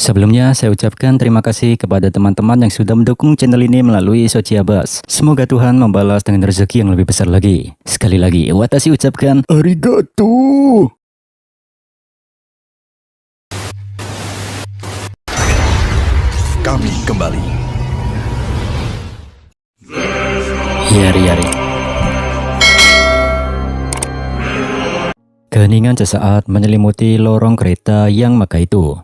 Sebelumnya, saya ucapkan terima kasih kepada teman-teman yang sudah mendukung channel ini melalui Sociabas. Semoga Tuhan membalas dengan rezeki yang lebih besar lagi. Sekali lagi, Watashi ucapkan arigato. Kami kembali. Yari-yari. Keheningan sesaat menyelimuti lorong kereta yang megah itu.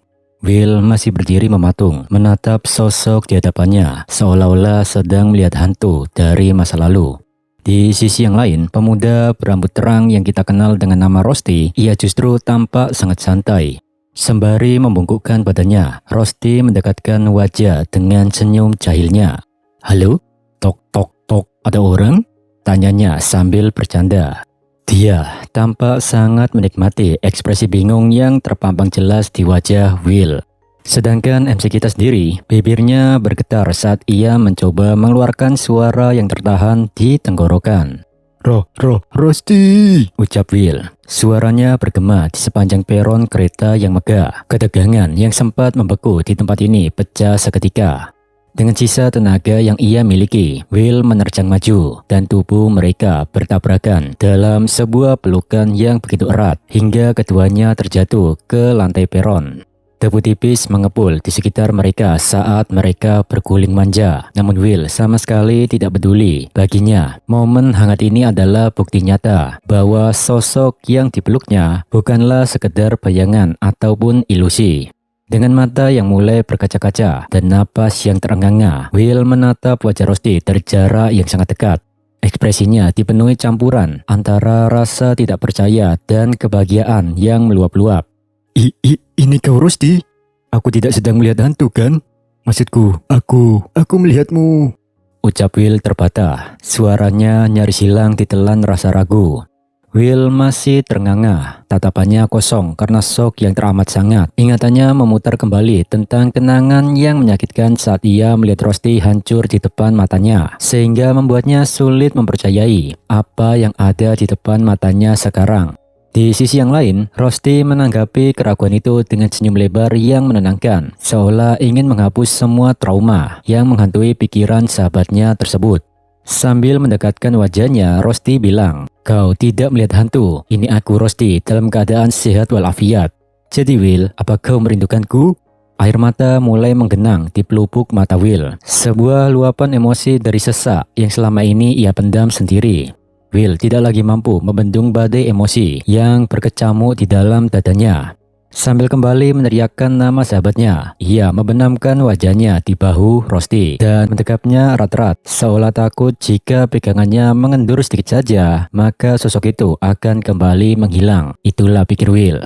Will masih berdiri mematung, menatap sosok di hadapannya, seolah-olah sedang melihat hantu dari masa lalu. Di sisi yang lain, pemuda berambut terang yang kita kenal dengan nama Rusty, ia justru tampak sangat santai. Sembari membungkukkan badannya, Rusty mendekatkan wajah dengan senyum jahilnya. "Halo? Tok tok tok, ada orang?" tanyanya sambil bercanda. Dia tampak sangat menikmati ekspresi bingung yang terpampang jelas di wajah Will. Sedangkan MC kita sendiri, bibirnya bergetar saat ia mencoba mengeluarkan suara yang tertahan di tenggorokan. Rusty, ucap Will. Suaranya bergema di sepanjang peron kereta yang megah. Ketegangan yang sempat membeku di tempat ini pecah seketika. Dengan sisa tenaga yang ia miliki, Will menerjang maju dan tubuh mereka bertabrakan dalam sebuah pelukan yang begitu erat hingga keduanya terjatuh ke lantai peron. Debu tipis mengepul di sekitar mereka saat mereka berguling manja. Namun Will sama sekali tidak peduli. Baginya, momen hangat ini adalah bukti nyata bahwa sosok yang dipeluknya bukanlah sekedar bayangan ataupun ilusi. Dengan mata yang mulai berkaca-kaca dan napas yang terengah-engah, Will menatap wajah Rusty dari jarak yang sangat dekat. Ekspresinya dipenuhi campuran antara rasa tidak percaya dan kebahagiaan yang meluap-luap. Ini kau Rusty? Aku tidak sedang melihat hantu kan? Maksudku, aku melihatmu. Ucap Will terbata, suaranya nyaris hilang ditelan rasa ragu. Will masih terengah-engah, tatapannya kosong karena shock yang teramat sangat. Ingatannya memutar kembali tentang kenangan yang menyakitkan saat ia melihat Rusty hancur di depan matanya, sehingga membuatnya sulit mempercayai apa yang ada di depan matanya sekarang. Di sisi yang lain, Rusty menanggapi keraguan itu dengan senyum lebar yang menenangkan, seolah ingin menghapus semua trauma yang menghantui pikiran sahabatnya tersebut. Sambil mendekatkan wajahnya, Rusty bilang, "Kau tidak melihat hantu, ini aku Rusty dalam keadaan sehat walafiat. Jadi Will, apa kau merindukanku?" Air mata mulai menggenang di pelupuk mata Will. Sebuah luapan emosi dari sesak yang selama ini ia pendam sendiri. Will tidak lagi mampu membendung badai emosi yang berkecamuk di dalam dadanya. Sambil kembali meneriakkan nama sahabatnya, ia membenamkan wajahnya di bahu Rusty dan mendekapnya erat-erat, seolah takut jika pegangannya mengendur sedikit saja, maka sosok itu akan kembali menghilang. Itulah pikir Will.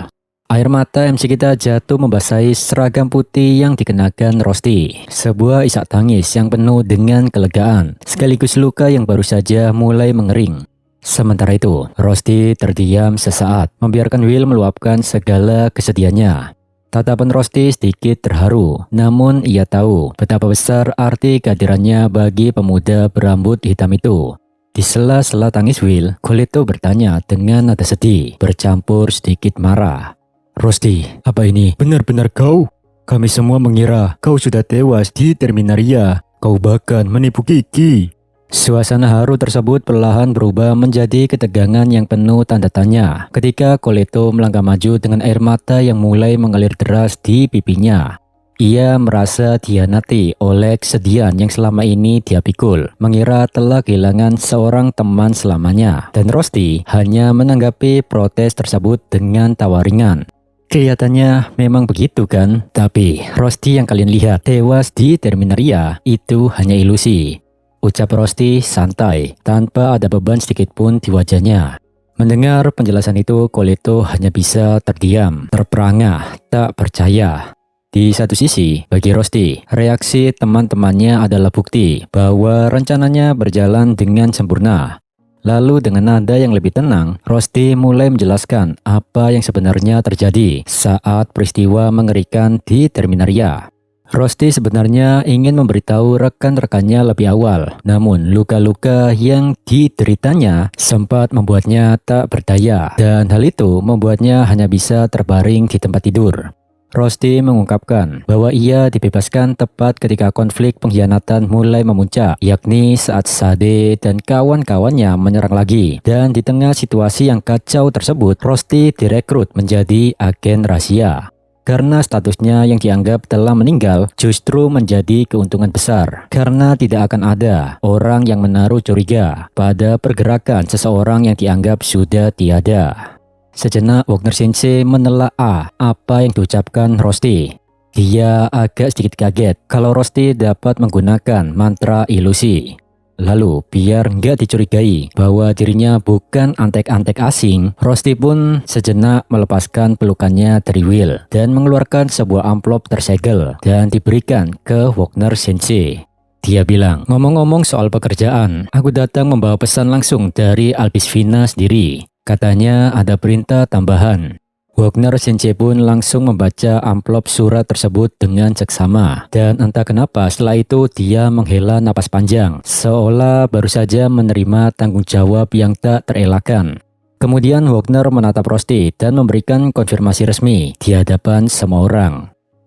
Air mata MC kita jatuh membasahi seragam putih yang dikenakan Rusty. Sebuah isak tangis yang penuh dengan kelegaan, sekaligus luka yang baru saja mulai mengering. Sementara itu, Rusty terdiam sesaat, membiarkan Will meluapkan segala kesedihannya. Tatapan Rusty sedikit terharu, namun ia tahu betapa besar arti kehadirannya bagi pemuda berambut hitam itu. Di sela-sela tangis Will, Coleto bertanya dengan nada sedih, bercampur sedikit marah. "Rusty, apa ini benar-benar kau? Kami semua mengira kau sudah tewas di Terminaria. Kau bahkan menipu Kiki." Suasana haru tersebut perlahan berubah menjadi ketegangan yang penuh tanda tanya ketika Coleto melangkah maju dengan air mata yang mulai mengalir deras di pipinya. Ia merasa dihianati oleh kesedihan yang selama ini dia pikul, mengira telah kehilangan seorang teman selamanya, dan Rusty hanya menanggapi protes tersebut dengan tawa ringan. Kelihatannya memang begitu kan? Tapi Rusty yang kalian lihat tewas di Terminaria itu hanya ilusi. Ucap Rusty santai, tanpa ada beban sedikit pun di wajahnya. Mendengar penjelasan itu, Coleto hanya bisa terdiam, terperangah, tak percaya. Di satu sisi, bagi Rusty, reaksi teman-temannya adalah bukti bahwa rencananya berjalan dengan sempurna. Lalu dengan nada yang lebih tenang, Rusty mulai menjelaskan apa yang sebenarnya terjadi saat peristiwa mengerikan di Terminaria. Rusty sebenarnya ingin memberitahu rekan-rekannya lebih awal, namun luka-luka yang dideritanya sempat membuatnya tak berdaya, dan hal itu membuatnya hanya bisa terbaring di tempat tidur. Rosti mengungkapkan bahwa ia dibebaskan tepat ketika konflik pengkhianatan mulai memuncak, yakni saat Sade dan kawan-kawannya menyerang lagi. Dan di tengah situasi yang kacau tersebut, Rosti direkrut menjadi agen rahasia. Karena statusnya yang dianggap telah meninggal justru menjadi keuntungan besar. Karena tidak akan ada orang yang menaruh curiga pada pergerakan seseorang yang dianggap sudah tiada. Sejenak Wagner Sensei menelaah apa yang diucapkan Rosti. Dia agak sedikit kaget kalau Rosti dapat menggunakan mantra ilusi. Lalu biar nggak dicurigai bahwa dirinya bukan antek-antek asing, Rosti pun sejenak melepaskan pelukannya dari Will dan mengeluarkan sebuah amplop tersegel dan diberikan ke Wagner Sensei. Dia bilang, ngomong-ngomong soal pekerjaan, aku datang membawa pesan langsung dari Albisvina sendiri. Katanya ada perintah tambahan. Wagner Sensei pun langsung membaca amplop surat tersebut dengan seksama. Dan entah kenapa setelah itu dia menghela napas panjang, seolah baru saja menerima tanggung jawab yang tak terelakkan. Kemudian Wagner menatap Rosti dan memberikan konfirmasi resmi di hadapan semua orang.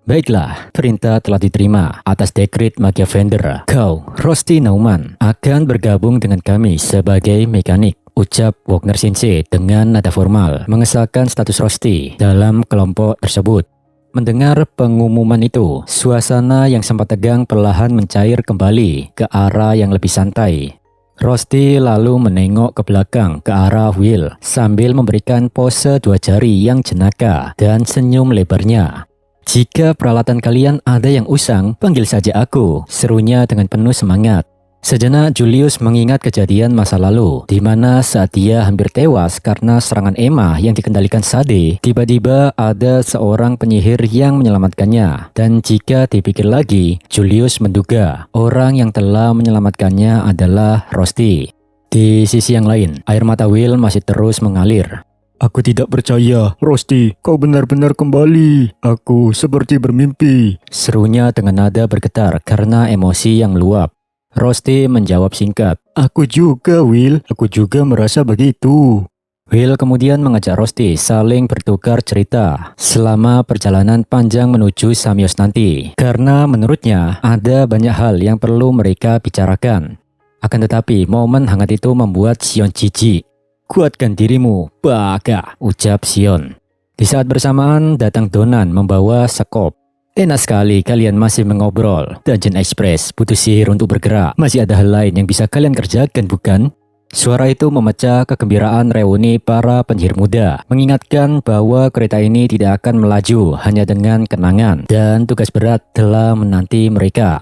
Baiklah, perintah telah diterima atas dekret Magia Vendor. Kau, Rosti Nauman, akan bergabung dengan kami sebagai mekanik, ucap Wagner Sensei dengan nada formal, mengesahkan status Rosti dalam kelompok tersebut. Mendengar pengumuman itu, suasana yang sempat tegang perlahan mencair kembali ke arah yang lebih santai. Rosti lalu menengok ke belakang ke arah Will sambil memberikan pose dua jari yang jenaka dan senyum lebarnya. Jika peralatan kalian ada yang usang, panggil saja aku, serunya dengan penuh semangat. Sejenak Julius mengingat kejadian masa lalu, di mana saat dia hampir tewas karena serangan Emma yang dikendalikan Sade, tiba-tiba ada seorang penyihir yang menyelamatkannya. Dan jika dipikir lagi, Julius menduga orang yang telah menyelamatkannya adalah Rosti. Di sisi yang lain, air mata Will masih terus mengalir. Aku tidak percaya, Rosti, kau benar-benar kembali. Aku seperti bermimpi, serunya dengan nada bergetar karena emosi yang meluap. Rosti menjawab singkat. Aku juga, Will. Aku juga merasa begitu. Will kemudian mengajak Rosti saling bertukar cerita selama perjalanan panjang menuju Samios nanti. Karena menurutnya ada banyak hal yang perlu mereka bicarakan. Akan tetapi momen hangat itu membuat Sion jijik. Kuatkan dirimu, Baka, ucap Sion. Di saat bersamaan datang Donan membawa sekop. Enak sekali kalian masih mengobrol. Dungeon Express butuh sihir untuk bergerak. Masih ada hal lain yang bisa kalian kerjakan, bukan? Suara itu memecah kegembiraan reuni para penyihir muda. Mengingatkan bahwa kereta ini tidak akan melaju hanya dengan kenangan. Dan tugas berat telah menanti mereka.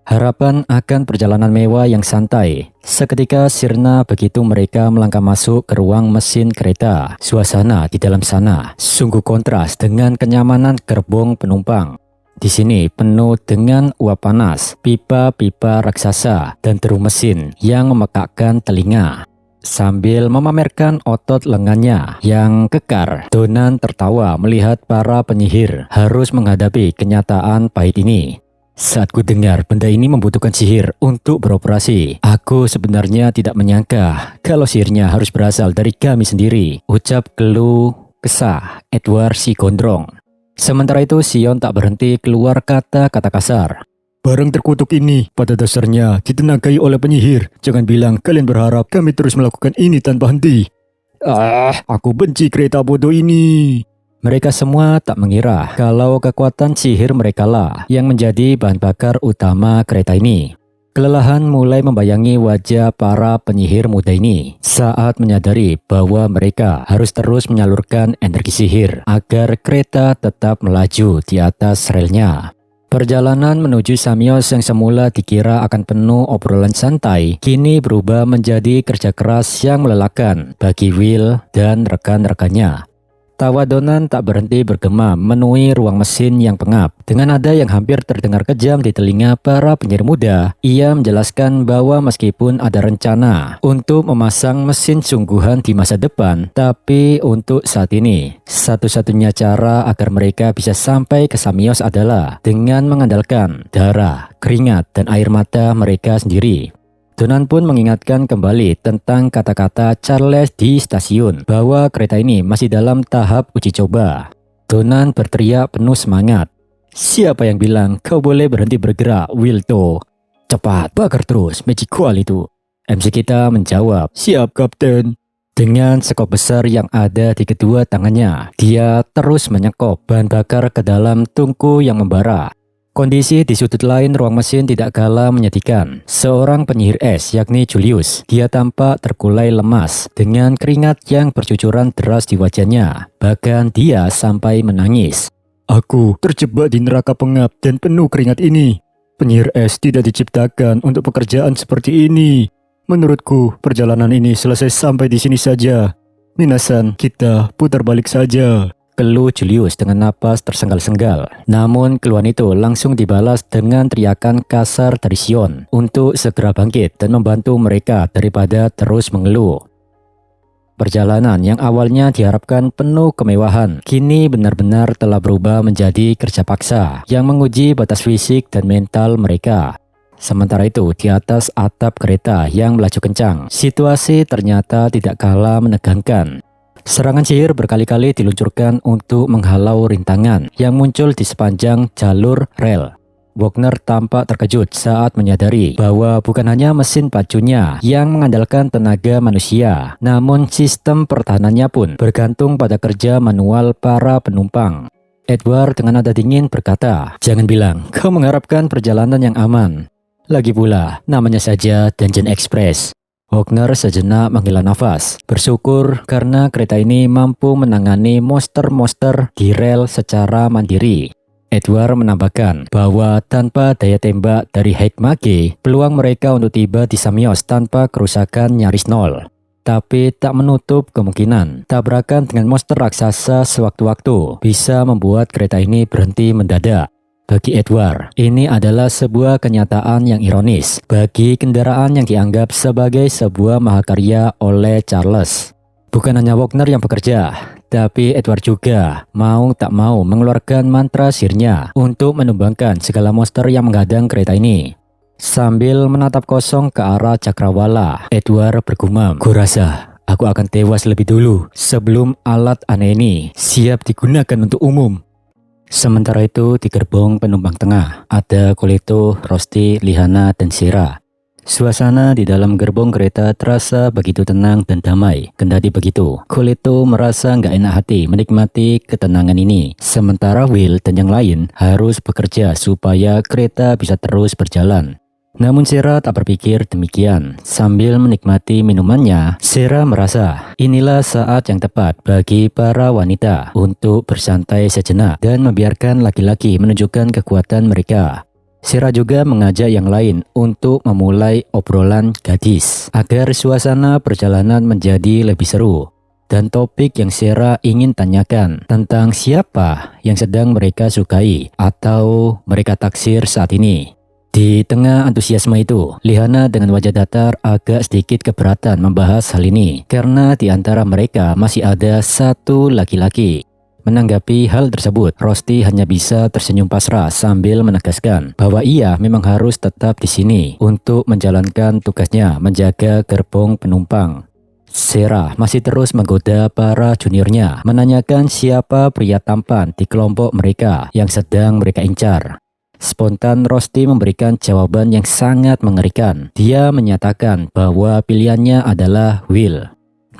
Harapan akan perjalanan mewah yang santai. Seketika sirna begitu mereka melangkah masuk ke ruang mesin kereta. Suasana di dalam sana sungguh kontras dengan kenyamanan gerbong penumpang. Di sini penuh dengan uap panas, pipa-pipa raksasa, dan deru mesin yang memekakkan telinga. Sambil memamerkan otot lengannya yang kekar, Donan tertawa melihat para penyihir harus menghadapi kenyataan pahit ini. Saat ku dengar benda ini membutuhkan sihir untuk beroperasi, aku sebenarnya tidak menyangka kalau sihirnya harus berasal dari kami sendiri, ucap keluh kesah Edward si Gondrong. Sementara itu Sion tak berhenti keluar kata-kata kasar. Barang terkutuk ini pada dasarnya ditenagai oleh penyihir. Jangan bilang kalian berharap kami terus melakukan ini tanpa henti. Aku benci kereta bodoh ini. Mereka semua tak mengira kalau kekuatan sihir merekalah yang menjadi bahan bakar utama kereta ini. Kelelahan mulai membayangi wajah para penyihir muda ini saat menyadari bahwa mereka harus terus menyalurkan energi sihir agar kereta tetap melaju di atas relnya. Perjalanan menuju Samios yang semula dikira akan penuh obrolan santai, kini berubah menjadi kerja keras yang melelahkan bagi Will dan rekan-rekannya. Tawa Donan tak berhenti bergema memenuhi ruang mesin yang pengap. Dengan nada yang hampir terdengar kejam di telinga para penyihir muda, ia menjelaskan bahwa meskipun ada rencana untuk memasang mesin sungguhan di masa depan, tapi untuk saat ini, satu-satunya cara agar mereka bisa sampai ke Samios adalah dengan mengandalkan darah, keringat, dan air mata mereka sendiri. Donan pun mengingatkan kembali tentang kata-kata Charles di stasiun bahwa kereta ini masih dalam tahap uji coba. Donan berteriak penuh semangat. Siapa yang bilang kau boleh berhenti bergerak, Wilto? Cepat, bakar terus, magical itu. MC kita menjawab, Siap, Kapten. dengan sekop besar yang ada di kedua tangannya. Dia terus menyekop bahan bakar ke dalam tungku yang membara. Kondisi di sudut lain ruang mesin tidak kalah menyedihkan. Seorang penyihir es yakni Julius, dia tampak terkulai lemas dengan keringat yang bercucuran deras di wajahnya. Bahkan dia sampai menangis. Aku terjebak di neraka pengap dan penuh keringat ini. Penyihir es tidak diciptakan untuk pekerjaan seperti ini. Menurutku, perjalanan ini selesai sampai di sini saja. Minasan, kita putar balik saja. Keluh Julius dengan napas tersenggal-senggal. Namun keluhan itu langsung dibalas dengan teriakan kasar dari Sion untuk segera bangkit dan membantu mereka daripada terus mengeluh. Perjalanan yang awalnya diharapkan penuh kemewahan, kini benar-benar telah berubah menjadi kerja paksa yang menguji batas fisik dan mental mereka. Sementara itu, di atas atap kereta yang melaju kencang, situasi ternyata tidak kalah menegangkan. Serangan sihir berkali-kali diluncurkan untuk menghalau rintangan yang muncul di sepanjang jalur rel. Wagner tampak terkejut saat menyadari bahwa bukan hanya mesin pacunya yang mengandalkan tenaga manusia, namun sistem pertahanannya pun bergantung pada kerja manual para penumpang. Edward dengan nada dingin berkata, "Jangan bilang kau mengharapkan perjalanan yang aman. Lagi pula, namanya saja Dungeon Express." Wagner sejenak menghela nafas, bersyukur karena kereta ini mampu menangani monster-monster di rel secara mandiri. Edward menambahkan bahwa tanpa daya tembak dari Heikmage, peluang mereka untuk tiba di Samios tanpa kerusakan nyaris nol. Tapi tak menutup kemungkinan tabrakan dengan monster raksasa sewaktu-waktu bisa membuat kereta ini berhenti mendadak. Bagi Edward, ini adalah sebuah kenyataan yang ironis bagi kendaraan yang dianggap sebagai sebuah mahakarya oleh Charles. Bukan hanya Wagner yang bekerja, tapi Edward juga mau tak mau mengeluarkan mantra sihirnya untuk menumbangkan segala monster yang menghadang kereta ini. Sambil menatap kosong ke arah cakrawala, Edward bergumam, "Kurasa aku akan tewas lebih dulu sebelum alat aneh ini siap digunakan untuk umum." Sementara itu di gerbong penumpang tengah ada Coleto, Rosti, Lihana, dan Sera. Suasana di dalam gerbong kereta terasa begitu tenang dan damai. Kendati begitu, Coleto merasa nggak enak hati menikmati ketenangan ini. Sementara Will dan yang lain harus bekerja supaya kereta bisa terus berjalan. Namun Sera tak berpikir demikian. Sambil menikmati minumannya, Sera merasa inilah saat yang tepat bagi para wanita untuk bersantai sejenak dan membiarkan laki-laki menunjukkan kekuatan mereka. Sera juga mengajak yang lain untuk memulai obrolan gadis agar suasana perjalanan menjadi lebih seru. Dan topik yang Sera ingin tanyakan tentang siapa yang sedang mereka sukai atau mereka taksir saat ini. Di tengah antusiasme itu, Lihana dengan wajah datar agak sedikit keberatan membahas hal ini karena di antara mereka masih ada satu laki-laki. Menanggapi hal tersebut, Rosti hanya bisa tersenyum pasrah sambil menegaskan bahwa ia memang harus tetap di sini untuk menjalankan tugasnya menjaga gerbong penumpang. Sera masih terus menggoda para juniornya, menanyakan siapa pria tampan di kelompok mereka yang sedang mereka incar. Spontan Rosti memberikan jawaban yang sangat mengerikan. Dia menyatakan bahwa pilihannya adalah Will.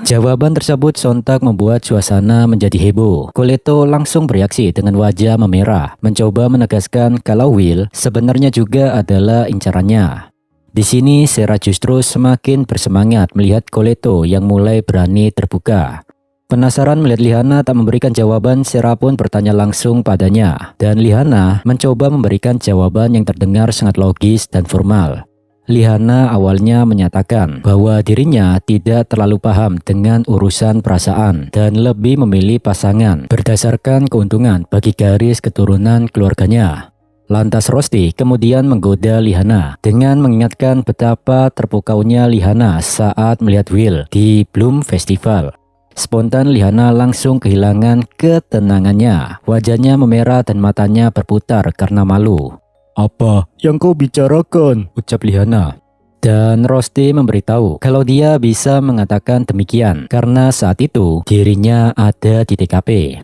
Jawaban tersebut sontak membuat suasana menjadi heboh. Coleto langsung bereaksi dengan wajah memerah, mencoba menegaskan kalau Will sebenarnya juga adalah incarannya. Di sini Sera justru semakin bersemangat melihat Coleto yang mulai berani terbuka. Penasaran melihat Lihana tak memberikan jawaban, Sera pun bertanya langsung padanya. Dan Lihana mencoba memberikan jawaban yang terdengar sangat logis dan formal. Lihana awalnya menyatakan bahwa dirinya tidak terlalu paham dengan urusan perasaan dan lebih memilih pasangan berdasarkan keuntungan bagi garis keturunan keluarganya. Lantas Rosti kemudian menggoda Lihana dengan mengingatkan betapa terpukaunya Lihana saat melihat Will di Bloom Festival. Spontan Lihana langsung kehilangan ketenangannya. Wajahnya memerah dan matanya berputar karena malu. "Apa yang kau bicarakan?" ucap Lihana. Dan Rosti memberitahu kalau dia bisa mengatakan demikian karena saat itu dirinya ada di TKP.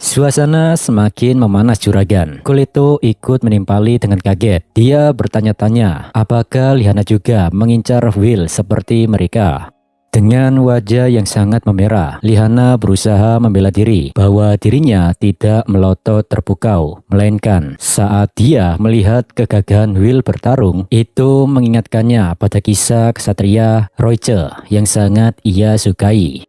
Suasana semakin memanas juragan. Kulito ikut menimpali dengan kaget. Dia bertanya-tanya, apakah Liana juga mengincar Will seperti mereka? Dengan wajah yang sangat memerah, Liana berusaha membela diri bahwa dirinya tidak melotot terpukau, melainkan saat dia melihat kegagahan Will bertarung, itu mengingatkannya pada kisah kesatria Royce yang sangat ia sukai.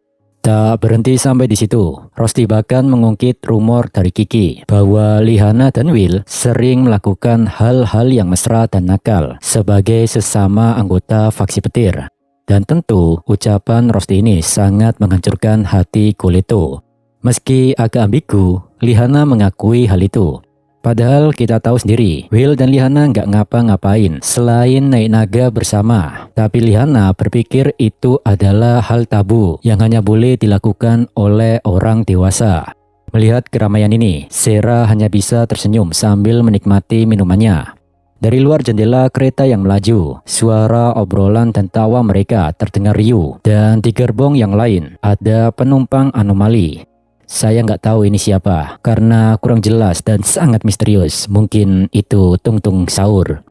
Tak berhenti sampai di situ, Rosti bahkan mengungkit rumor dari Kiki bahwa Liana dan Will sering melakukan hal-hal yang mesra dan nakal sebagai sesama anggota faksi petir. Dan tentu ucapan Rosti ini sangat menghancurkan hati Kulito. Meski agak ambigu, Liana mengakui hal itu. Padahal kita tahu sendiri, Will dan Liana nggak ngapa-ngapain selain naik naga bersama. Tapi Liana berpikir itu adalah hal tabu yang hanya boleh dilakukan oleh orang dewasa. Melihat keramaian ini, Sera hanya bisa tersenyum sambil menikmati minumannya. Dari luar jendela kereta yang melaju, suara obrolan dan tawa mereka terdengar riuh. Dan di gerbong yang lain, ada penumpang anomali. Saya nggak tahu ini siapa, karena kurang jelas dan sangat misterius. Mungkin itu Tung-Tung Sahur.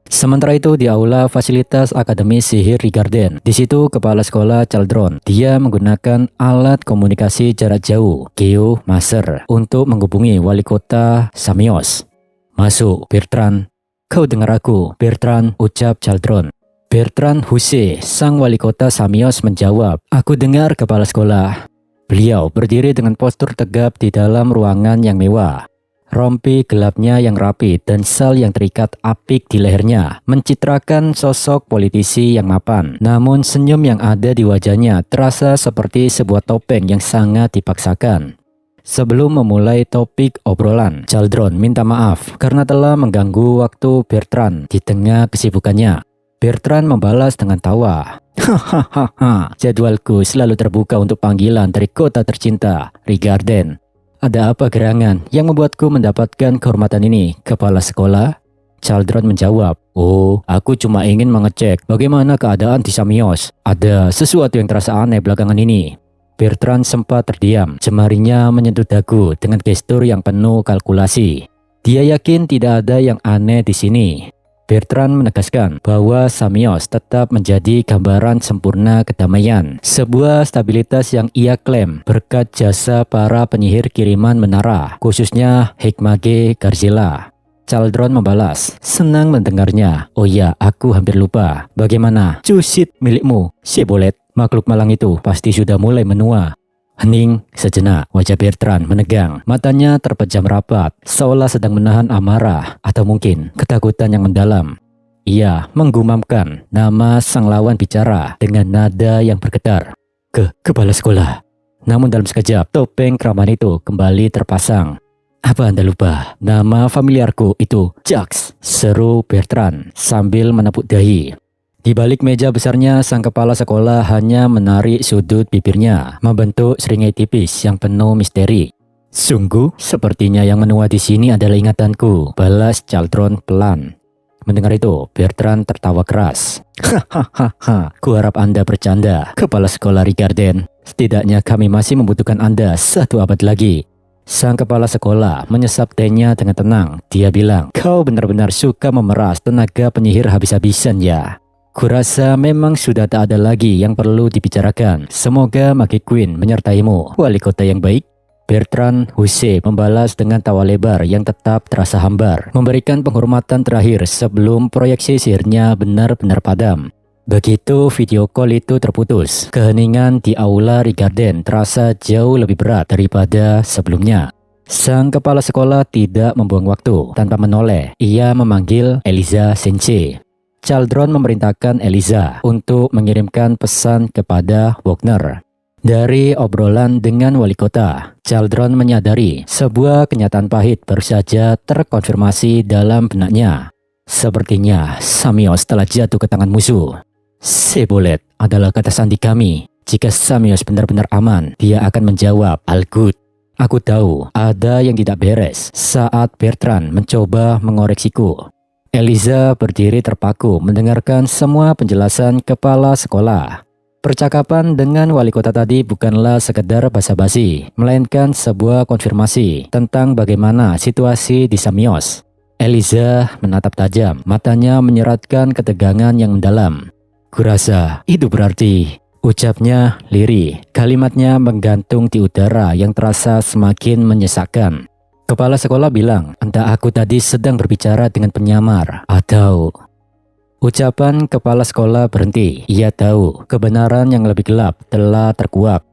Sementara itu di aula fasilitas Akademi Sihir Rigarden, di situ kepala sekolah Chaldron, dia menggunakan alat komunikasi jarak jauh, Geo Maser, untuk menghubungi wali kota Samios. Masuk, Bertrand. Kau dengar aku, Bertrand, ucap Chaldron. Bertrand Huse, sang wali kota Samios menjawab, aku dengar kepala sekolah. Beliau berdiri dengan postur tegap di dalam ruangan yang mewah. Rompi gelapnya yang rapi dan sal yang terikat apik di lehernya mencitrakan sosok politisi yang mapan. Namun senyum yang ada di wajahnya terasa seperti sebuah topeng yang sangat dipaksakan. Sebelum memulai topik obrolan, Chaldron minta maaf karena telah mengganggu waktu Bertrand di tengah kesibukannya. Bertrand membalas dengan tawa. Hahaha, jadwalku selalu terbuka untuk panggilan dari kota tercinta, Rigarden. Ada apa gerangan yang membuatku mendapatkan kehormatan ini, kepala sekolah? Chaldron menjawab, oh, aku cuma ingin mengecek bagaimana keadaan di Samios. Ada sesuatu yang terasa aneh belakangan ini. Bertrand sempat terdiam, jemarinya menyentuh dagu dengan gestur yang penuh kalkulasi. Dia yakin tidak ada yang aneh di sini. Bertrand menegaskan bahwa Samios tetap menjadi gambaran sempurna kedamaian, sebuah stabilitas yang ia klaim berkat jasa para penyihir kiriman menara, khususnya Hekmage Garzela. Chaldron membalas, senang mendengarnya. Oh ya, aku hampir lupa. Bagaimana cusit milikmu, Sebolet? Makhluk malang itu pasti sudah mulai menua. Hening sejenak, wajah Bertrand menegang, matanya terpejam rapat, seolah sedang menahan amarah atau mungkin ketakutan yang mendalam. Ia menggumamkan nama sang lawan bicara dengan nada yang bergetar. Kepala sekolah. Namun dalam sekejap, topeng keramaan itu kembali terpasang. Apa Anda lupa? Nama familiarku itu Jax, seru Bertrand sambil menepuk dahi. Di balik meja besarnya, sang kepala sekolah hanya menarik sudut bibirnya, membentuk seringai tipis yang penuh misteri. Sungguh, sepertinya yang menua di sini adalah ingatanku, balas Chaldron pelan. Mendengar itu, Bertrand tertawa keras. Hahaha, kuharap Anda bercanda, kepala sekolah Rigarden. Setidaknya kami masih membutuhkan Anda 1 abad lagi. Sang kepala sekolah menyesap tehnya dengan tenang. Dia bilang, kau benar-benar suka memeras tenaga penyihir habis-habisan ya. Kurasa memang sudah tak ada lagi yang perlu dibicarakan. Semoga Magic Queen menyertaimu, wali kota yang baik. Bertrand Huse membalas dengan tawa lebar yang tetap terasa hambar, memberikan penghormatan terakhir sebelum proyeksi sihirnya benar-benar padam. Begitu video call itu terputus, keheningan di aula Rigarden terasa jauh lebih berat daripada sebelumnya. Sang kepala sekolah tidak membuang waktu. Tanpa menoleh, ia memanggil Eliza Sensei. Chaldron memerintahkan Eliza untuk mengirimkan pesan kepada Wagner. Dari obrolan dengan wali kota, Chaldron menyadari sebuah kenyataan pahit baru saja terkonfirmasi dalam benaknya. Sepertinya Samios telah jatuh ke tangan musuh. Sebolet adalah kata sandi kami. Jika Samios benar-benar aman, dia akan menjawab, "All good." Aku tahu ada yang tidak beres saat Bertrand mencoba mengoreksiku. Eliza berdiri terpaku mendengarkan semua penjelasan kepala sekolah. Percakapan dengan wali kota tadi bukanlah sekedar basa-basi, melainkan sebuah konfirmasi tentang bagaimana situasi di Samios. Eliza menatap tajam, matanya menyeratkan ketegangan yang mendalam. "Kurasa itu berarti," ucapnya lirih. Kalimatnya menggantung di udara yang terasa semakin menyesakkan. Kepala sekolah bilang, entah aku tadi sedang berbicara dengan penyamar atau... Ucapan kepala sekolah berhenti. Ia tahu kebenaran yang lebih gelap telah terkuak.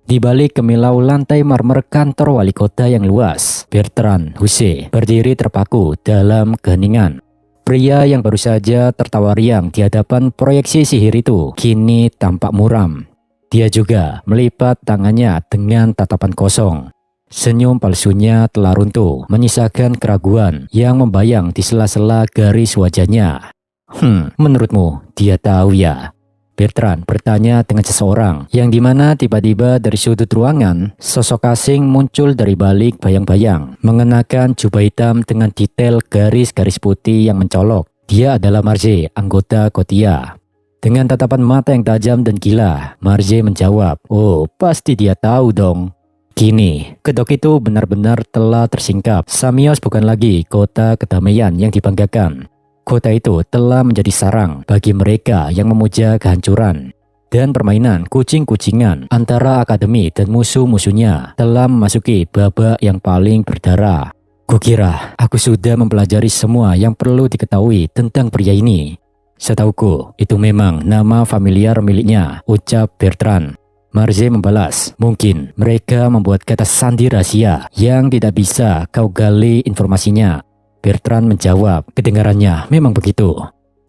Di balik kemilau lantai marmer kantor wali kota yang luas, Bertrand Huse berdiri terpaku dalam keheningan. Pria yang baru saja tertawa riang di hadapan proyeksi sihir itu kini tampak muram. Dia juga melipat tangannya dengan tatapan kosong. Senyum palsunya telah runtuh, menyisakan keraguan yang membayang di sela-sela garis wajahnya. Menurutmu dia tahu ya?" Bertrand bertanya dengan seseorang yang dimana tiba-tiba dari sudut ruangan, sosok asing muncul dari balik bayang-bayang, mengenakan jubah hitam dengan detail garis-garis putih yang mencolok. Dia adalah Marge, anggota Kotia. Dengan tatapan mata yang tajam dan gila, Marge menjawab, "Oh, pasti dia tahu dong." Kini, kedok itu benar-benar telah tersingkap. Samios bukan lagi kota kedamaian yang dibanggakan. Kota itu telah menjadi sarang bagi mereka yang memuja kehancuran. Dan permainan kucing-kucingan antara akademi dan musuh-musuhnya telah memasuki babak yang paling berdarah. "Kukira aku sudah mempelajari semua yang perlu diketahui tentang pria ini. Setauku, itu memang nama familiar miliknya," ucap Bertrand. Marge membalas, "Mungkin mereka membuat kata sandi rahasia yang tidak bisa kau gali informasinya." Bertrand menjawab, "Kedengarannya memang begitu."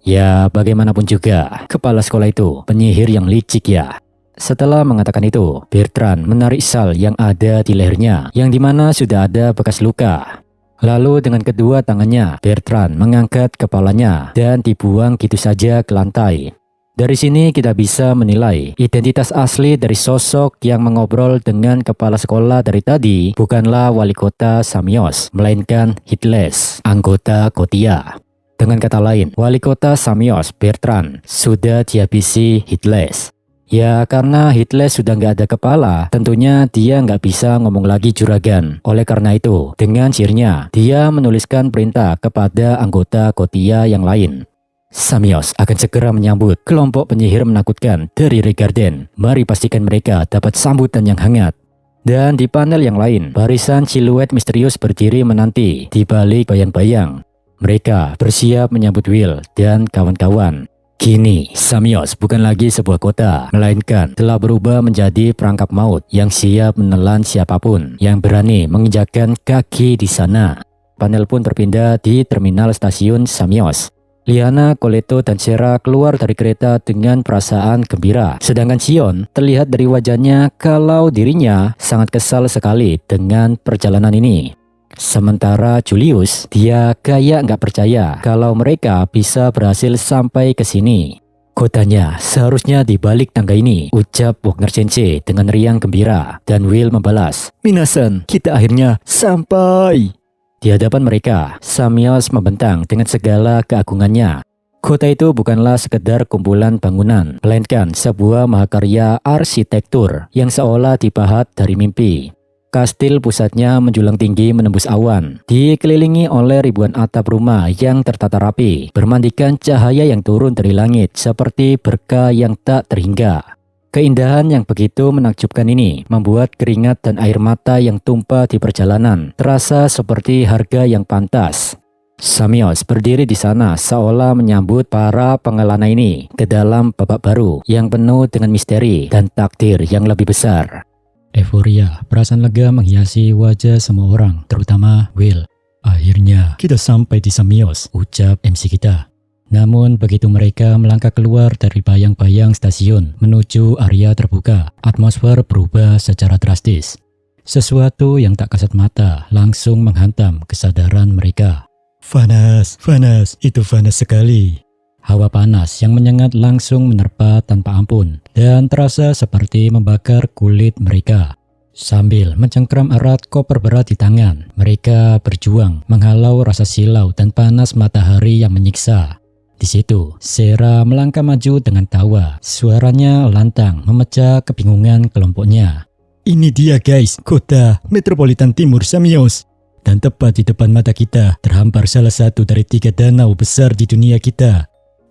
Ya, bagaimanapun juga, kepala sekolah itu penyihir yang licik ya. Setelah mengatakan itu, Bertrand menarik sal yang ada di lehernya, yang dimana sudah ada bekas luka. Lalu dengan kedua tangannya, Bertrand mengangkat kepalanya dan dibuang gitu saja ke lantai. Dari sini kita bisa menilai identitas asli dari sosok yang mengobrol dengan kepala sekolah dari tadi bukanlah wali kota Samios, melainkan Hitles, anggota Kotia. Dengan kata lain, wali kota Samios, Bertrand, sudah dihabisi Hitles. Ya, karena Hitles sudah nggak ada kepala, tentunya dia nggak bisa ngomong lagi juragan. Oleh karena itu, dengan sihirnya, dia menuliskan perintah kepada anggota Kotia yang lain. Samios akan segera menyambut kelompok penyihir menakutkan dari Regarden. Mari pastikan mereka dapat sambutan yang hangat. Dan di panel yang lain, barisan siluet misterius berdiri menanti di balik bayang-bayang. Mereka bersiap menyambut Will dan kawan-kawan. Kini, Samios bukan lagi sebuah kota, melainkan telah berubah menjadi perangkap maut yang siap menelan siapapun yang berani menginjakkan kaki di sana. Panel pun berpindah di terminal stasiun Samios. Liana, Coleto, dan Sarah keluar dari kereta dengan perasaan gembira. Sedangkan Sion terlihat dari wajahnya kalau dirinya sangat kesal sekali dengan perjalanan ini. Sementara Julius, dia kayak nggak percaya kalau mereka bisa berhasil sampai ke sini. "Kotanya seharusnya di balik tangga ini," ucap Wagner Sensei dengan riang gembira. Dan Will membalas, "Minasan, kita akhirnya sampai." Di hadapan mereka, Samios membentang dengan segala keagungannya. Kota itu bukanlah sekedar kumpulan bangunan, melainkan sebuah mahakarya arsitektur yang seolah dipahat dari mimpi. Kastil pusatnya menjulang tinggi menembus awan, dikelilingi oleh ribuan atap rumah yang tertata rapi, bermandikan cahaya yang turun dari langit seperti berkah yang tak terhingga. Keindahan yang begitu menakjubkan ini membuat keringat dan air mata yang tumpah di perjalanan terasa seperti harga yang pantas. Samios berdiri di sana seolah menyambut para pengelana ini ke dalam babak baru yang penuh dengan misteri dan takdir yang lebih besar. Euforia, perasaan lega menghiasi wajah semua orang, terutama Will. "Akhirnya kita sampai di Samios," ucap MC kita. Namun begitu mereka melangkah keluar dari bayang-bayang stasiun menuju area terbuka, atmosfer berubah secara drastis. Sesuatu yang tak kasat mata langsung menghantam kesadaran mereka. "Panas, panas, itu panas sekali." Hawa panas yang menyengat langsung menerpa tanpa ampun dan terasa seperti membakar kulit mereka. Sambil mencengkram erat koper berat di tangan, mereka berjuang menghalau rasa silau dan panas matahari yang menyiksa. Di situ, Sera melangkah maju dengan tawa. Suaranya lantang memecah kebingungan kelompoknya. Ini dia guys, kota metropolitan timur Samios. Dan tepat di depan mata kita terhampar salah satu dari 3 danau besar di dunia kita.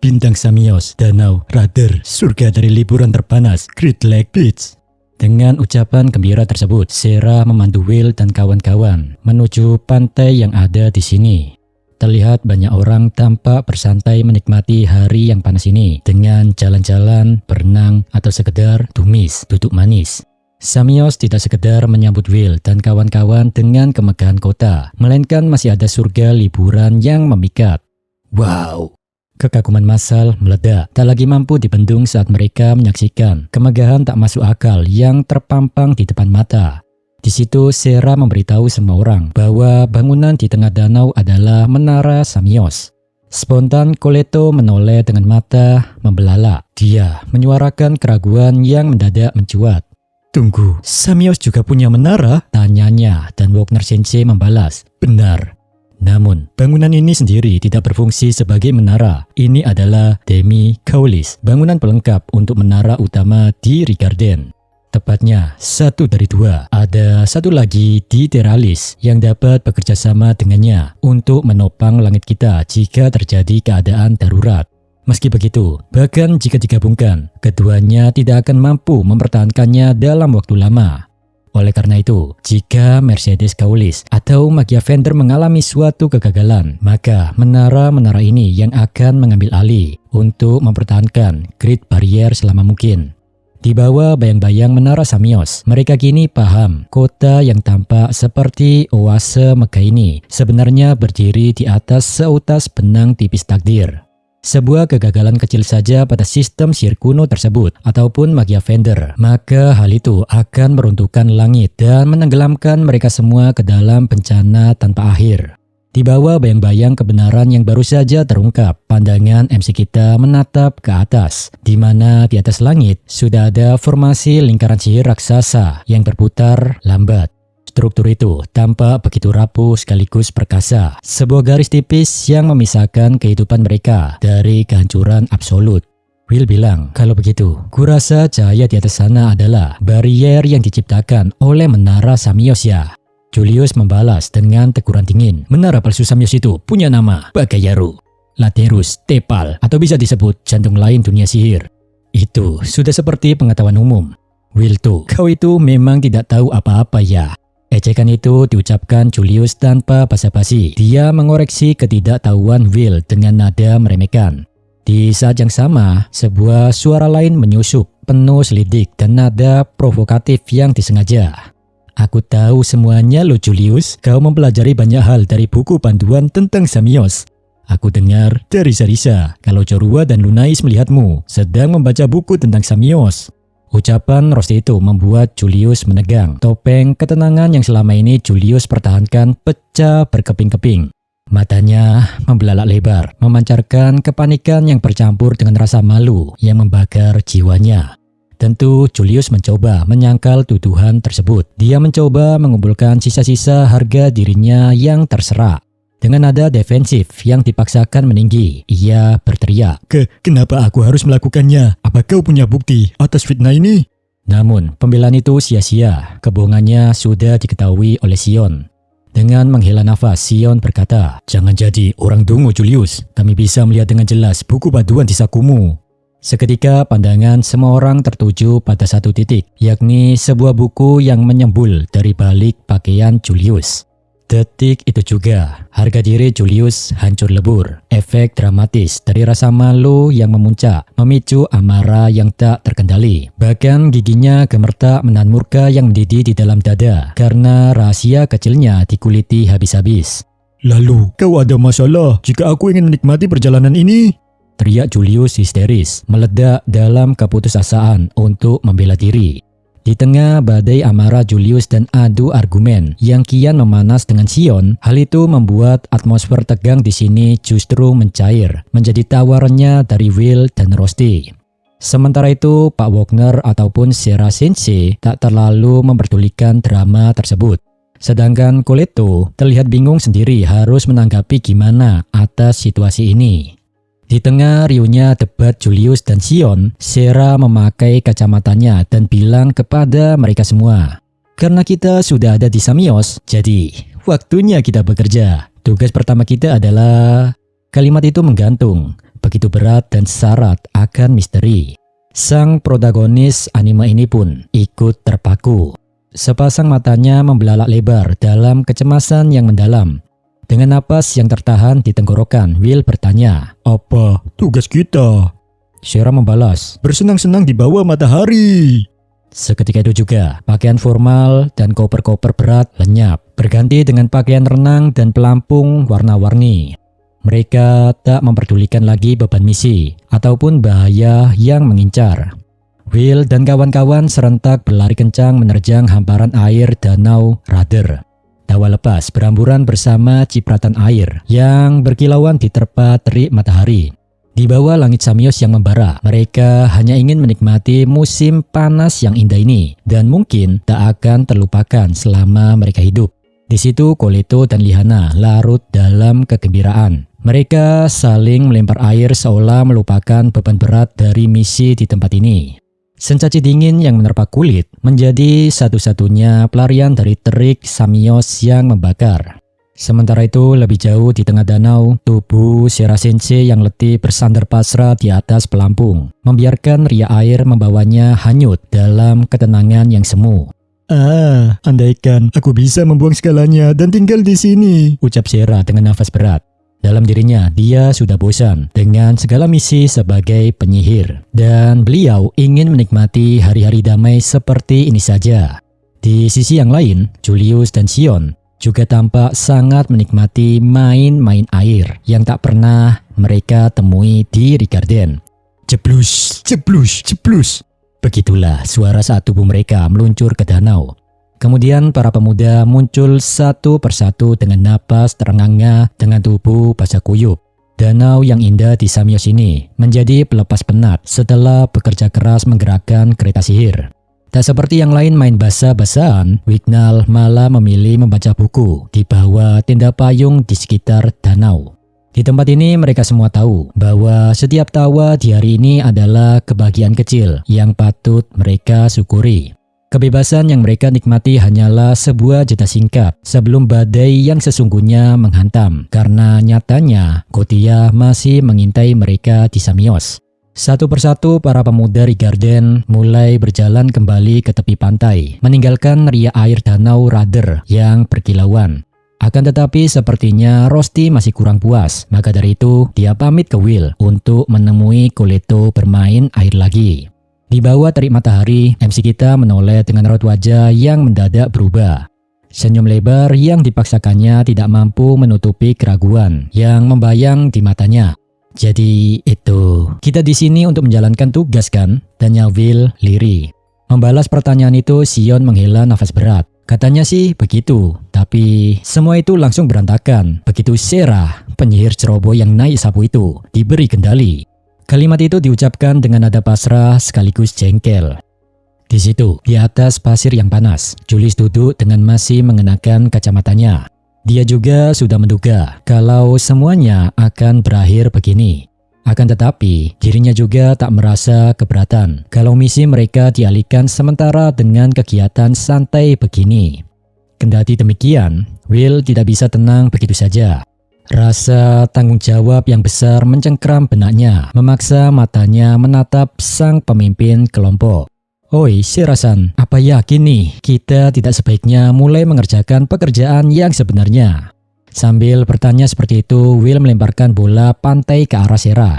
Bintang Samios, Danau Rudder, surga dari liburan terpanas, Great Lake Beach. Dengan ucapan gembira tersebut, Sera memandu Will dan kawan-kawan menuju pantai yang ada di sini. Terlihat banyak orang tampak bersantai menikmati hari yang panas ini dengan jalan-jalan, berenang, atau sekedar tumis, duduk manis. Samios tidak sekedar menyambut Will dan kawan-kawan dengan kemegahan kota, melainkan masih ada surga liburan yang memikat. Wow! Kekaguman massal meledak, tak lagi mampu dibendung saat mereka menyaksikan kemegahan tak masuk akal yang terpampang di depan mata. Di situ Sera memberitahu semua orang bahwa bangunan di tengah danau adalah Menara Samios. Spontan Coleto menoleh dengan mata membelalak. Dia menyuarakan keraguan yang mendadak mencuat. Tunggu, Samios juga punya menara? Tanyanya, dan Wagner Sensei membalas, benar. Namun, bangunan ini sendiri tidak berfungsi sebagai menara. Ini adalah Demi Kaulis, bangunan pelengkap untuk menara utama di Rigarden. Tepatnya, 1 dari 2. Ada satu lagi di Teralis yang dapat bekerja sama dengannya untuk menopang langit kita jika terjadi keadaan darurat. Meski begitu, bahkan jika digabungkan, keduanya tidak akan mampu mempertahankannya dalam waktu lama. Oleh karena itu, jika Mercedes Kaulis atau Magia Vendor mengalami suatu kegagalan, maka menara-menara ini yang akan mengambil alih untuk mempertahankan Great Barrier selama mungkin. Di bawah bayang-bayang Menara Samios, mereka kini paham kota yang tampak seperti oase megah ini sebenarnya berdiri di atas seutas benang tipis takdir. Sebuah kegagalan kecil saja pada sistem sihir kuno tersebut ataupun Magia Vendor, maka hal itu akan meruntuhkan langit dan menenggelamkan mereka semua ke dalam bencana tanpa akhir. Di bawah bayang-bayang kebenaran yang baru saja terungkap, pandangan MC kita menatap ke atas, di mana di atas langit sudah ada formasi lingkaran sihir raksasa yang berputar lambat. Struktur itu tampak begitu rapuh sekaligus perkasa, sebuah garis tipis yang memisahkan kehidupan mereka dari kehancuran absolut. Will bilang, kalau begitu, kurasa cahaya di atas sana adalah barrier yang diciptakan oleh Menara Samios ya. Julius membalas dengan teguran dingin, menara palsu Samios itu punya nama, Bagayaru, Laterus, Tepal, atau bisa disebut jantung lain dunia sihir. Itu sudah seperti pengetahuan umum. Will tuh, kau itu memang tidak tahu apa-apa ya. Ejekan itu diucapkan Julius tanpa basa-basi. Dia mengoreksi ketidaktahuan Will dengan nada meremehkan. Di saat yang sama, sebuah suara lain menyusup, penuh selidik dan nada provokatif yang disengaja. Aku tahu semuanya loh Julius, kau mempelajari banyak hal dari buku panduan tentang Samios. Aku dengar dari Sarisa kalau Jorua dan Lunais melihatmu sedang membaca buku tentang Samios. Ucapan Rosti itu membuat Julius menegang. Topeng ketenangan yang selama ini Julius pertahankan pecah berkeping-keping. Matanya membelalak lebar, memancarkan kepanikan yang bercampur dengan rasa malu yang membakar jiwanya. Tentu Julius mencoba menyangkal tuduhan tersebut. Dia mencoba mengumpulkan sisa-sisa harga dirinya yang terserak. Dengan nada defensif yang dipaksakan meninggi, ia berteriak, Kenapa aku harus melakukannya? Apa kau punya bukti atas fitnah ini? Namun, pembelaan itu sia-sia. Kebohongannya sudah diketahui oleh Sion. Dengan menghela nafas, Sion berkata, Jangan jadi orang dungu Julius. Kami bisa melihat dengan jelas buku panduan di sakumu. Seketika pandangan semua orang tertuju pada satu titik, yakni sebuah buku yang menyembul dari balik pakaian Julius. Detik itu juga, harga diri Julius hancur lebur. Efek dramatis dari rasa malu yang memuncak, memicu amarah yang tak terkendali. Bahkan giginya gemertak menahan murka yang mendidih di dalam dada, karena rahasia kecilnya dikuliti habis-habis. Lalu, kau ada masalah jika aku ingin menikmati perjalanan ini? Teriak Julius histeris, meledak dalam keputusasaan untuk membela diri. Di tengah badai amarah Julius dan adu argumen yang kian memanas dengan Sion, hal itu membuat atmosfer tegang di sini justru mencair, menjadi tawarannya dari Will dan Rosti. Sementara itu, Pak Wagner ataupun Sera Sensei tak terlalu memperdulikan drama tersebut. Sedangkan Coleto terlihat bingung sendiri harus menanggapi gimana atas situasi ini. Di tengah riuhnya debat Julius dan Sion, Sera memakai kacamatanya dan bilang kepada mereka semua, "Karena kita sudah ada di Samios, jadi waktunya kita bekerja. Tugas pertama kita adalah..." Kalimat itu menggantung, begitu berat dan syarat akan misteri. Sang protagonis anime ini pun ikut terpaku. Sepasang matanya membelalak lebar dalam kecemasan yang mendalam. Dengan napas yang tertahan di tenggorokan, Will bertanya, Apa tugas kita? Sera membalas, Bersenang-senang di bawah matahari. Seketika itu juga, pakaian formal dan koper-koper berat lenyap, berganti dengan pakaian renang dan pelampung warna-warni. Mereka tak memperdulikan lagi beban misi ataupun bahaya yang mengincar. Will dan kawan-kawan serentak berlari kencang menerjang hamparan air danau Rudder. Tawa lepas beramburan bersama cipratan air yang berkilauan diterpa terik matahari. Di bawah langit Samios yang membara, mereka hanya ingin menikmati musim panas yang indah ini dan mungkin tak akan terlupakan selama mereka hidup. Di situ Koleto dan Lihana larut dalam kegembiraan. Mereka saling melempar air seolah melupakan beban berat dari misi di tempat ini. Sencaci dingin yang menerpa kulit menjadi satu-satunya pelarian dari terik Samios yang membakar. Sementara itu, lebih jauh di tengah danau, tubuh Sera Sensei yang letih bersandar pasrah di atas pelampung, membiarkan ria air membawanya hanyut dalam ketenangan yang semu. Andaikan aku bisa membuang segalanya dan tinggal di sini, Ucap Sera dengan nafas berat. Dalam dirinya, dia sudah bosan dengan segala misi sebagai penyihir. Dan beliau ingin menikmati hari-hari damai seperti ini saja. Di sisi yang lain, Julius dan Sion juga tampak sangat menikmati main-main air yang tak pernah mereka temui di Rigarden. Jeblus, jeblus, jeblus. Begitulah suara saat tubuh mereka meluncur ke danau. Kemudian para pemuda muncul satu persatu dengan napas terengah-engah dengan tubuh basah kuyup. Danau yang indah di Samios ini menjadi pelepas penat setelah bekerja keras menggerakkan kereta sihir. Tak seperti yang lain main basah-basahan, Wignall malah memilih membaca buku di bawah tenda payung di sekitar danau. Di tempat ini mereka semua tahu bahwa setiap tawa di hari ini adalah kebahagiaan kecil yang patut mereka syukuri. Kebebasan yang mereka nikmati hanyalah sebuah jeda singkat sebelum badai yang sesungguhnya menghantam, karena nyatanya Gotia masih mengintai mereka di Samios. Satu persatu para pemuda Rigarden mulai berjalan kembali ke tepi pantai, meninggalkan ria air danau Rudder yang berkilauan. Akan tetapi sepertinya Rosti masih kurang puas, maka dari itu dia pamit ke Will untuk menemui Koleto bermain air lagi. Di bawah terik matahari, MC kita menoleh dengan raut wajah yang mendadak berubah. Senyum lebar yang dipaksakannya tidak mampu menutupi keraguan yang membayang di matanya. Jadi itu, kita di sini untuk menjalankan tugas kan? Tanya Will lirih. Membalas pertanyaan itu, Sion menghela nafas berat. Katanya sih begitu, tapi semua itu langsung berantakan begitu Sera, penyihir ceroboh yang naik sapu itu, diberi kendali. Kalimat itu diucapkan dengan nada pasrah sekaligus jengkel. Di situ, di atas pasir yang panas, Julius duduk dengan masih mengenakan kacamatanya. Dia juga sudah menduga kalau semuanya akan berakhir begini. Akan tetapi, dirinya juga tak merasa keberatan kalau misi mereka dialihkan sementara dengan kegiatan santai begini. Kendati demikian, Will tidak bisa tenang begitu saja. Rasa tanggung jawab yang besar mencengkram benaknya, memaksa matanya menatap sang pemimpin kelompok. Oi, Sera-san, apa yakin nih kita tidak sebaiknya mulai mengerjakan pekerjaan yang sebenarnya? Sambil bertanya seperti itu, Will melemparkan bola pantai ke arah Sera.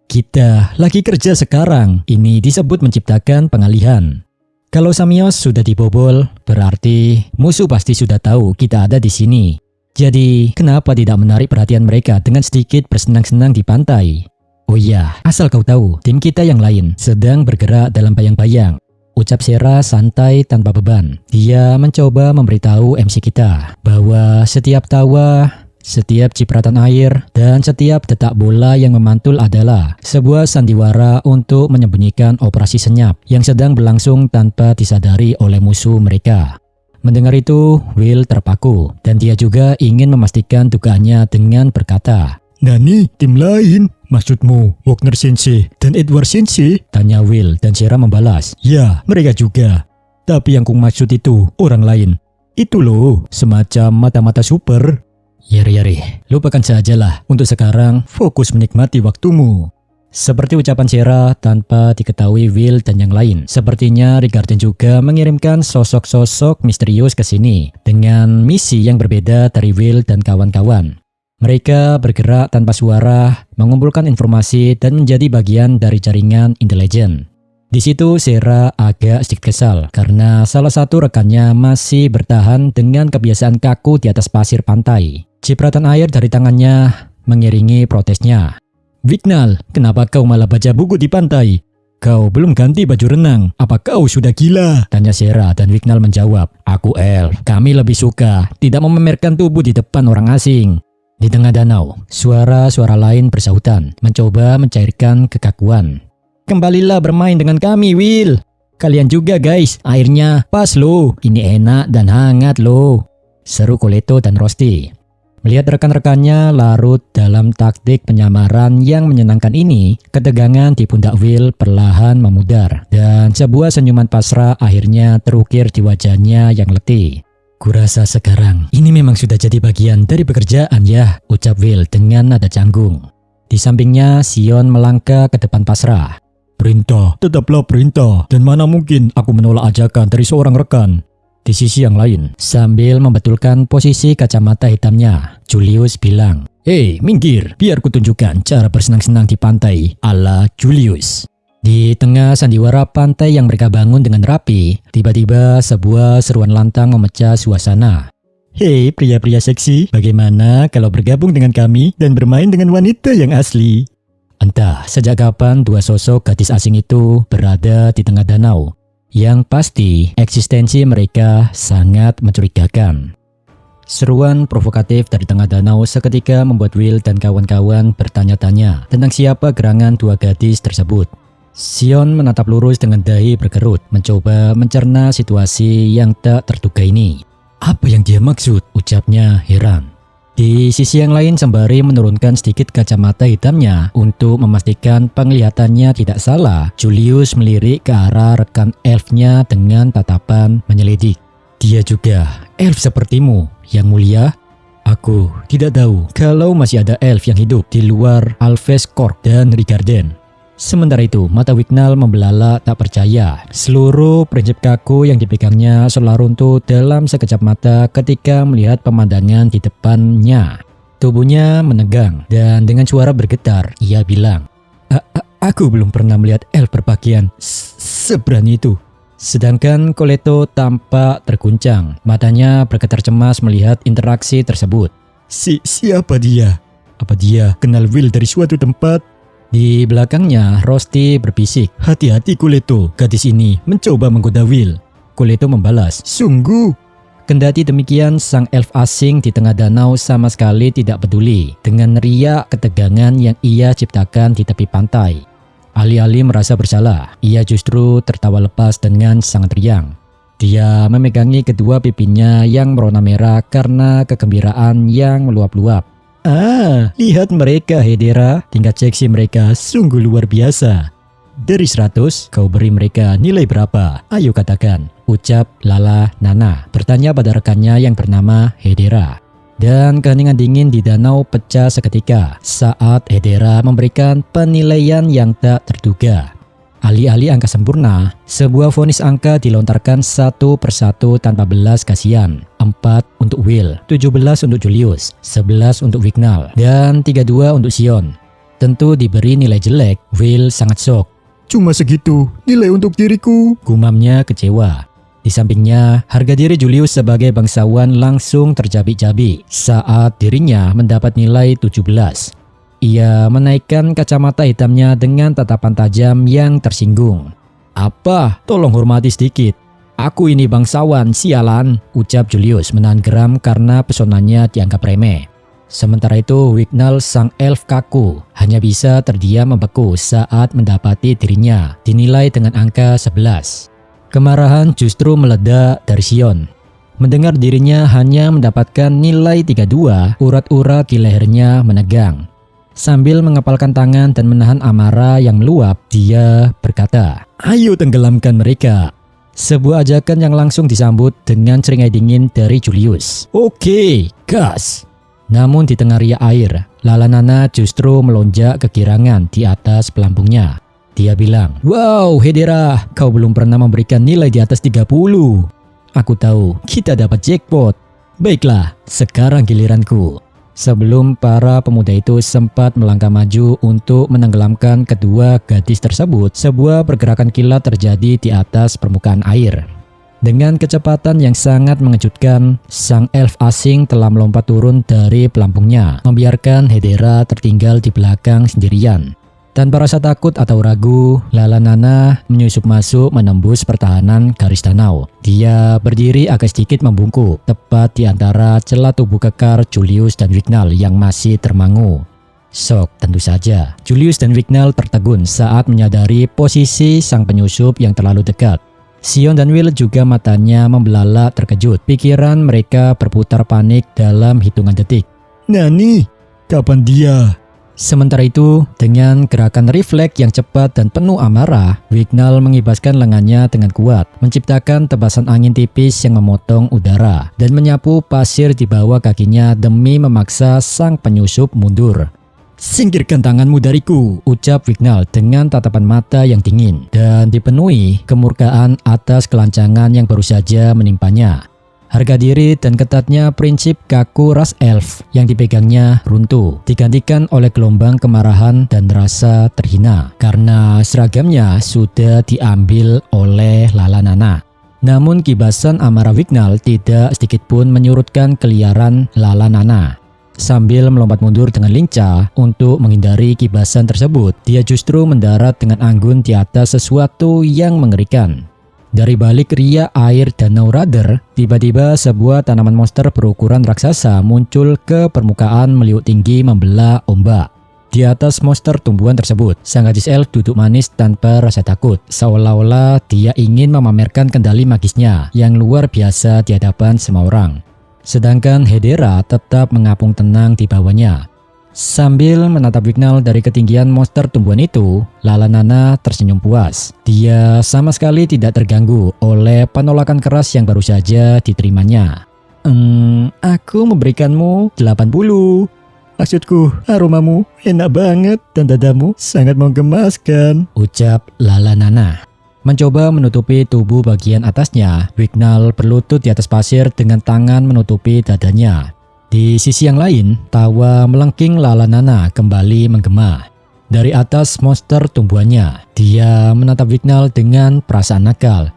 Kita lagi kerja sekarang, ini disebut menciptakan pengalihan. Kalau Samios sudah dibobol, berarti musuh pasti sudah tahu kita ada di sini. Jadi, kenapa tidak menarik perhatian mereka dengan sedikit bersenang-senang di pantai? Oh iya, asal kau tahu, tim kita yang lain sedang bergerak dalam bayang-bayang. Ucap Sera santai tanpa beban. Dia mencoba memberitahu MC kita bahwa setiap tawa, setiap cipratan air, dan setiap detak bola yang memantul adalah sebuah sandiwara untuk menyembunyikan operasi senyap yang sedang berlangsung tanpa disadari oleh musuh mereka. Mendengar itu, Will terpaku dan dia juga ingin memastikan dugaannya dengan berkata, Nani, tim lain? Maksudmu Wagner Sensei dan Edward Sensei? Tanya Will dan Sierra membalas. Ya, mereka juga. Tapi yang ku maksud itu orang lain. Itu loh, semacam mata-mata super. Yari, lupakan sajalah. Untuk sekarang, fokus menikmati waktumu. Seperti ucapan Sierra tanpa diketahui Will dan yang lain. Sepertinya Rigarden juga mengirimkan sosok-sosok misterius ke sini dengan misi yang berbeda dari Will dan kawan-kawan. Mereka bergerak tanpa suara, mengumpulkan informasi dan menjadi bagian dari jaringan intelijen. Di situ Sierra agak sedikit kesal karena salah satu rekannya masih bertahan dengan kebiasaan kaku di atas pasir pantai. Cipratan air dari tangannya mengiringi protesnya. Wignall, kenapa kau malah baca buku di pantai? Kau belum ganti baju renang, apa kau sudah gila? Tanya Sierra dan Wignall menjawab, aku elf, kami lebih suka tidak memamerkan tubuh di depan orang asing. Di tengah danau, suara-suara lain bersahutan, mencoba mencairkan kekakuan. Kembalilah bermain dengan kami, Will. Kalian juga guys, airnya pas loh, ini enak dan hangat loh. Seru Coleto dan Rosti. Melihat rekan-rekannya larut dalam taktik penyamaran yang menyenangkan ini, ketegangan di pundak Will perlahan memudar dan sebuah senyuman pasrah akhirnya terukir di wajahnya yang letih. Kurasa sekarang ini memang sudah jadi bagian dari pekerjaan ya, ucap Will dengan nada canggung. Di sampingnya Sion melangkah ke depan pasrah. Perintah, tetaplah perintah, dan mana mungkin aku menolak ajakan dari seorang rekan. Di sisi yang lain, sambil membetulkan posisi kacamata hitamnya, Julius bilang, "Hei, minggir, biar kutunjukkan cara bersenang-senang di pantai ala Julius." Di tengah sandiwara pantai yang mereka bangun dengan rapi, tiba-tiba sebuah seruan lantang memecah suasana. "Hei, pria-pria seksi, bagaimana kalau bergabung dengan kami dan bermain dengan wanita yang asli?" Entah sejak kapan dua sosok gadis asing itu berada di tengah danau. Yang pasti, eksistensi mereka sangat mencurigakan. Seruan provokatif dari tengah danau seketika membuat Will dan kawan-kawan bertanya-tanya tentang siapa gerangan dua gadis tersebut. Sion menatap lurus dengan dahi berkerut, mencoba mencerna situasi yang tak terduga ini. Apa yang dia maksud? Ucapnya heran. Di sisi yang lain sembari menurunkan sedikit kacamata hitamnya untuk memastikan penglihatannya tidak salah, Julius melirik ke arah rekan elfnya dengan tatapan menyelidik. Dia juga elf sepertimu, yang mulia? Aku tidak tahu kalau masih ada elf yang hidup di luar Alves Corp dan Rigarden. Sementara itu, mata Wignall membelalak tak percaya. Seluruh prinsip kaku yang dipegangnya seolah runtuh dalam sekejap mata ketika melihat pemandangan di depannya. Tubuhnya menegang dan dengan suara bergetar, ia bilang, Aku belum pernah melihat elf berpakaian seberani itu. Sedangkan Coleto tampak terguncang. Matanya bergetar cemas melihat interaksi tersebut. Siapa dia? Apa dia kenal Will dari suatu tempat? Di belakangnya, Rosti berbisik, "Hati-hati Coleto, gadis ini mencoba menggoda Will." Coleto membalas, "Sungguh." Kendati demikian, sang elf asing di tengah danau sama sekali tidak peduli dengan riak ketegangan yang ia ciptakan di tepi pantai. Alih-alih merasa bersalah, ia justru tertawa lepas dengan sangat riang. Dia memegangi kedua pipinya yang berwarna merah karena kegembiraan yang meluap-luap. Lihat mereka Hedera, tingkat seksi mereka sungguh luar biasa. Dari 100, kau beri mereka nilai berapa? Ayo katakan, ucap Lala Nana, bertanya pada rekannya yang bernama Hedera. Dan keheningan dingin di danau pecah seketika saat Hedera memberikan penilaian yang tak terduga. Alih-alih angka sempurna, sebuah vonis angka dilontarkan satu persatu tanpa belas kasihan. 4 untuk Will, 17 untuk Julius, 11 untuk Wignall, dan 32 untuk Sion. Tentu diberi nilai jelek, Will sangat shock. "Cuma segitu, nilai untuk diriku," gumamnya kecewa. Di sampingnya, harga diri Julius sebagai bangsawan langsung terjabik-jabik saat dirinya mendapat nilai 17. Ia menaikkan kacamata hitamnya dengan tatapan tajam yang tersinggung. "Apa? Tolong hormati sedikit. Aku ini bangsawan, sialan," ucap Julius menahan geram karena pesonanya dianggap remeh. Sementara itu, Wignall sang elf kaku hanya bisa terdiam membeku saat mendapati dirinya dinilai dengan angka 11. Kemarahan justru meledak dari Sion. Mendengar dirinya hanya mendapatkan nilai 32, urat-urat di lehernya menegang. Sambil mengepalkan tangan dan menahan amarah yang meluap, dia berkata, "Ayo tenggelamkan mereka." Sebuah ajakan yang langsung disambut dengan seringai dingin dari Julius. "Oke, gas." Namun di tengah riak air, Lalanana justru melonjak kegirangan di atas pelampungnya. Dia bilang, "Wow, Hedera, kau belum pernah memberikan nilai di atas 30. Aku tahu, kita dapat jackpot. Baiklah, sekarang giliranku." Sebelum para pemuda itu sempat melangkah maju untuk menenggelamkan kedua gadis tersebut, sebuah pergerakan kilat terjadi di atas permukaan air. Dengan kecepatan yang sangat mengejutkan, sang elf asing telah melompat turun dari pelampungnya, membiarkan Hedera tertinggal di belakang sendirian. Tanpa rasa takut atau ragu, Lalanana menyusup masuk menembus pertahanan garis danau. Dia berdiri agak sedikit membungkuk, tepat di antara celah tubuh kekar Julius dan Wignall yang masih termangu. Shock tentu saja. Julius dan Wignall tertegun saat menyadari posisi sang penyusup yang terlalu dekat. Sion dan Will juga matanya membelalak terkejut. Pikiran mereka berputar panik dalam hitungan detik. Nani, kapan dia? Sementara itu, dengan gerakan refleks yang cepat dan penuh amarah, Wignall mengibaskan lengannya dengan kuat, menciptakan tebasan angin tipis yang memotong udara, dan menyapu pasir di bawah kakinya demi memaksa sang penyusup mundur. "Singkirkan tanganmu dariku," ucap Wignall dengan tatapan mata yang dingin, dan dipenuhi kemurkaan atas kelancangan yang baru saja menimpanya. Harga diri dan ketatnya prinsip kaku ras elf yang dipegangnya runtuh, digantikan oleh gelombang kemarahan dan rasa terhina karena seragamnya sudah diambil oleh Lalanana. Namun kibasan amarah Wignall tidak sedikitpun menyurutkan keliaran Lalanana. Sambil melompat mundur dengan lincah untuk menghindari kibasan tersebut, dia justru mendarat dengan anggun di atas sesuatu yang mengerikan. Dari balik riak air danau Rudder, tiba-tiba sebuah tanaman monster berukuran raksasa muncul ke permukaan meliuk tinggi membelah ombak. Di atas monster tumbuhan tersebut, sang gadis elf duduk manis tanpa rasa takut, seolah-olah dia ingin memamerkan kendali magisnya yang luar biasa di hadapan semua orang. Sedangkan Hedera tetap mengapung tenang di bawahnya. Sambil menatap Wignall dari ketinggian monster tumbuhan itu, Lalanana tersenyum puas. Dia sama sekali tidak terganggu oleh penolakan keras yang baru saja diterimanya. Aku memberikanmu 80. Maksudku, aromamu enak banget dan dadamu sangat menggemaskan, ucap Lalanana. Mencoba menutupi tubuh bagian atasnya, Wignall berlutut di atas pasir dengan tangan menutupi dadanya. Di sisi yang lain, tawa melengking Lalanana kembali menggema. Dari atas monster tumbuhannya, dia menatap Wignall dengan perasaan nakal.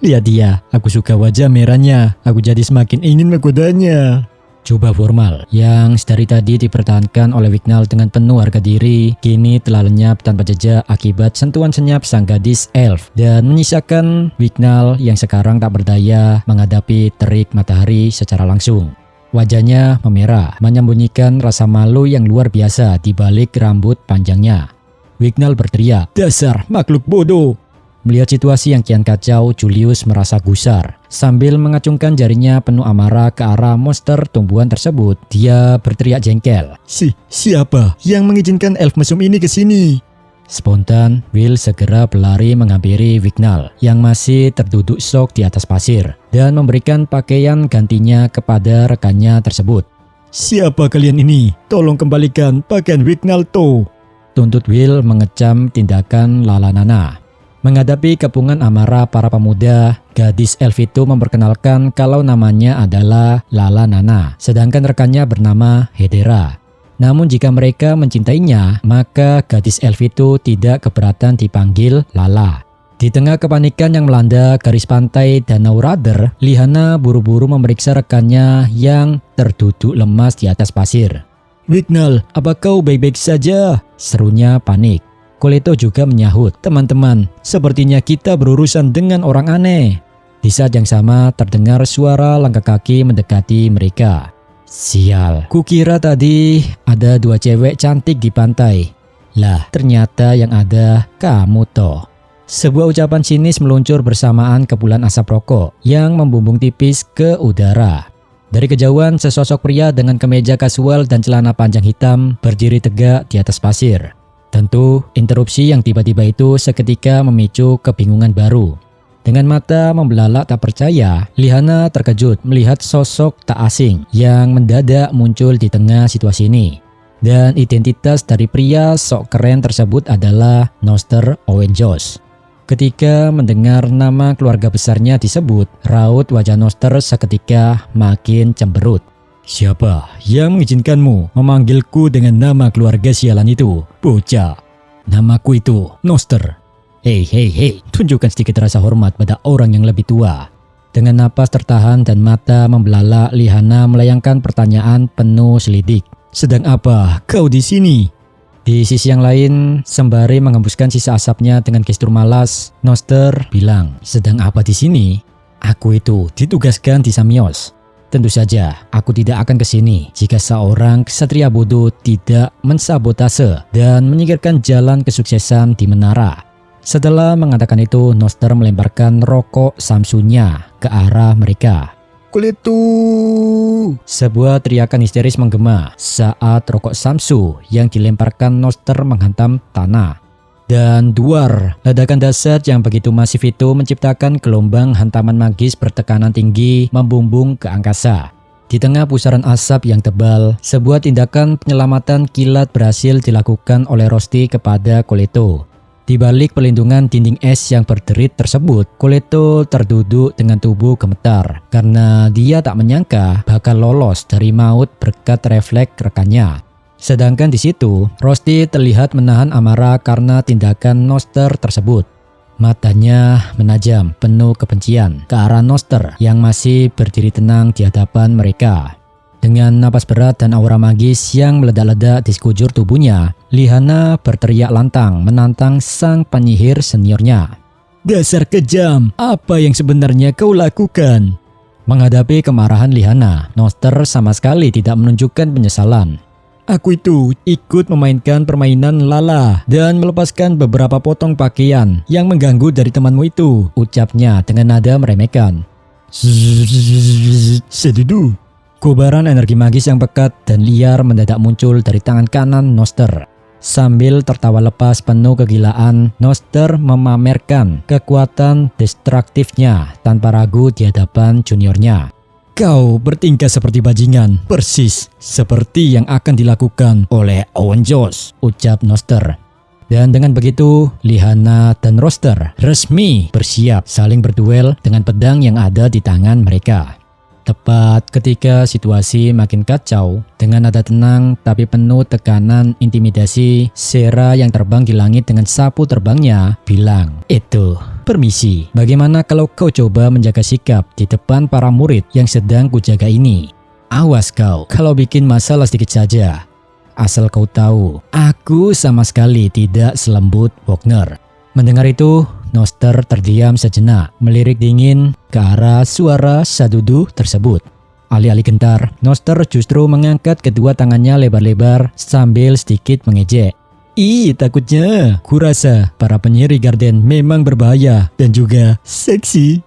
Lihat dia, aku suka wajah merahnya. Aku jadi semakin ingin menggodanya. Coba formal yang dari tadi dipertahankan oleh Wignall dengan penuh harga diri, kini telah lenyap tanpa jejak akibat sentuhan senyap sang gadis elf dan menyisakan Wignall yang sekarang tak berdaya menghadapi terik matahari secara langsung. Wajahnya memerah, menyembunyikan rasa malu yang luar biasa di balik rambut panjangnya. Wignall berteriak, "Dasar makhluk bodoh!" Melihat situasi yang kian kacau, Julius merasa gusar. Sambil mengacungkan jarinya penuh amarah ke arah monster tumbuhan tersebut, dia berteriak jengkel. Siapa yang mengizinkan elf mesum ini ke sini? Spontan, Will segera berlari menghampiri Wignall yang masih terduduk syok di atas pasir dan memberikan pakaian gantinya kepada rekannya tersebut. "Siapa kalian ini? Tolong kembalikan pakaian Wignall to," tuntut Will mengecam tindakan Lalanana. Menghadapi kepungan amarah para pemuda, gadis elf itu memperkenalkan kalau namanya adalah Lalanana, sedangkan rekannya bernama Hedera. Namun jika mereka mencintainya, maka gadis elf itu tidak keberatan dipanggil Lala. Di tengah kepanikan yang melanda garis pantai Danau Rudder, Lihana buru-buru memeriksa rekannya yang terduduk lemas di atas pasir. "Wignall, apa kau baik-baik saja?" serunya panik. Coleto juga menyahut, "Teman-teman, sepertinya kita berurusan dengan orang aneh." Di saat yang sama terdengar suara langkah kaki mendekati mereka. Sial, kukira tadi ada dua cewek cantik di pantai. Lah, ternyata yang ada kamu toh. Sebuah ucapan sinis meluncur bersamaan kepulan asap rokok yang membumbung tipis ke udara. Dari kejauhan, sesosok pria dengan kemeja kasual dan celana panjang hitam berdiri tegak di atas pasir. Tentu, interupsi yang tiba-tiba itu seketika memicu kebingungan baru. Dengan mata membelalak tak percaya, Liana terkejut melihat sosok tak asing yang mendadak muncul di tengah situasi ini. Dan identitas dari pria sok keren tersebut adalah Noster Owen Joss. Ketika mendengar nama keluarga besarnya disebut, raut wajah Noster seketika makin cemberut. Siapa yang mengizinkanmu memanggilku dengan nama keluarga sialan itu, bocah? Namaku itu Noster. Hei, tunjukkan sedikit rasa hormat pada orang yang lebih tua. Dengan napas tertahan dan mata membelalak, Liana melayangkan pertanyaan penuh selidik. Sedang apa kau di sini? Di sisi yang lain, sembari menghembuskan sisa asapnya dengan gestur malas, Noster bilang, sedang apa di sini? Aku itu ditugaskan di Samios. Tentu saja, aku tidak akan ke sini jika seorang ksatria bodoh tidak mensabotase dan menyingkirkan jalan kesuksesan di menara. Setelah mengatakan itu, Noster melemparkan rokok Samsunya ke arah mereka. Kulitu! Sebuah teriakan histeris menggema saat rokok Samsu yang dilemparkan Noster menghantam tanah. Dan duar, ledakan dahsyat yang begitu masif itu menciptakan gelombang hantaman magis bertekanan tinggi membumbung ke angkasa. Di tengah pusaran asap yang tebal, sebuah tindakan penyelamatan kilat berhasil dilakukan oleh Rosti kepada Koleto. Di balik pelindungan dinding es yang berderit tersebut, Koleto terduduk dengan tubuh gemetar karena dia tak menyangka bakal lolos dari maut berkat refleks rekannya. Sedangkan di situ, Rosti terlihat menahan amarah karena tindakan Noster tersebut. Matanya menajam penuh kebencian ke arah Noster yang masih berdiri tenang di hadapan mereka. Dengan napas berat dan aura magis yang meledak-ledak di sekujur tubuhnya, Liana berteriak lantang menantang sang penyihir seniornya. Dasar kejam, apa yang sebenarnya kau lakukan? Menghadapi kemarahan Liana, Noster sama sekali tidak menunjukkan penyesalan. Aku itu ikut memainkan permainan lala dan melepaskan beberapa potong pakaian yang mengganggu dari temanmu itu, ucapnya dengan nada meremehkan. Sedudu. Kobaran energi magis yang pekat dan liar mendadak muncul dari tangan kanan Noster. Sambil tertawa lepas penuh kegilaan, Noster memamerkan kekuatan destruktifnya tanpa ragu di hadapan juniornya. Kau bertingkah seperti bajingan, persis seperti yang akan dilakukan oleh Owen Joss, ucap Noster. Dan dengan begitu, Liana dan Roster resmi bersiap saling berduel dengan pedang yang ada di tangan mereka. Tepat ketika situasi makin kacau, dengan nada tenang tapi penuh tekanan intimidasi, Sera yang terbang di langit dengan sapu terbangnya bilang, "Itu, permisi, bagaimana kalau kau coba menjaga sikap di depan para murid yang sedang kujaga ini? Awas kau kalau bikin masalah sedikit saja. Asal kau tahu, aku sama sekali tidak selembut Wagner." Mendengar itu, Noster terdiam sejenak, melirik dingin ke arah suara sadudu tersebut. Alih-alih gentar, Noster justru mengangkat kedua tangannya lebar-lebar sambil sedikit mengejek. Takutnya, kurasa para penyihir Garden memang berbahaya dan juga seksi.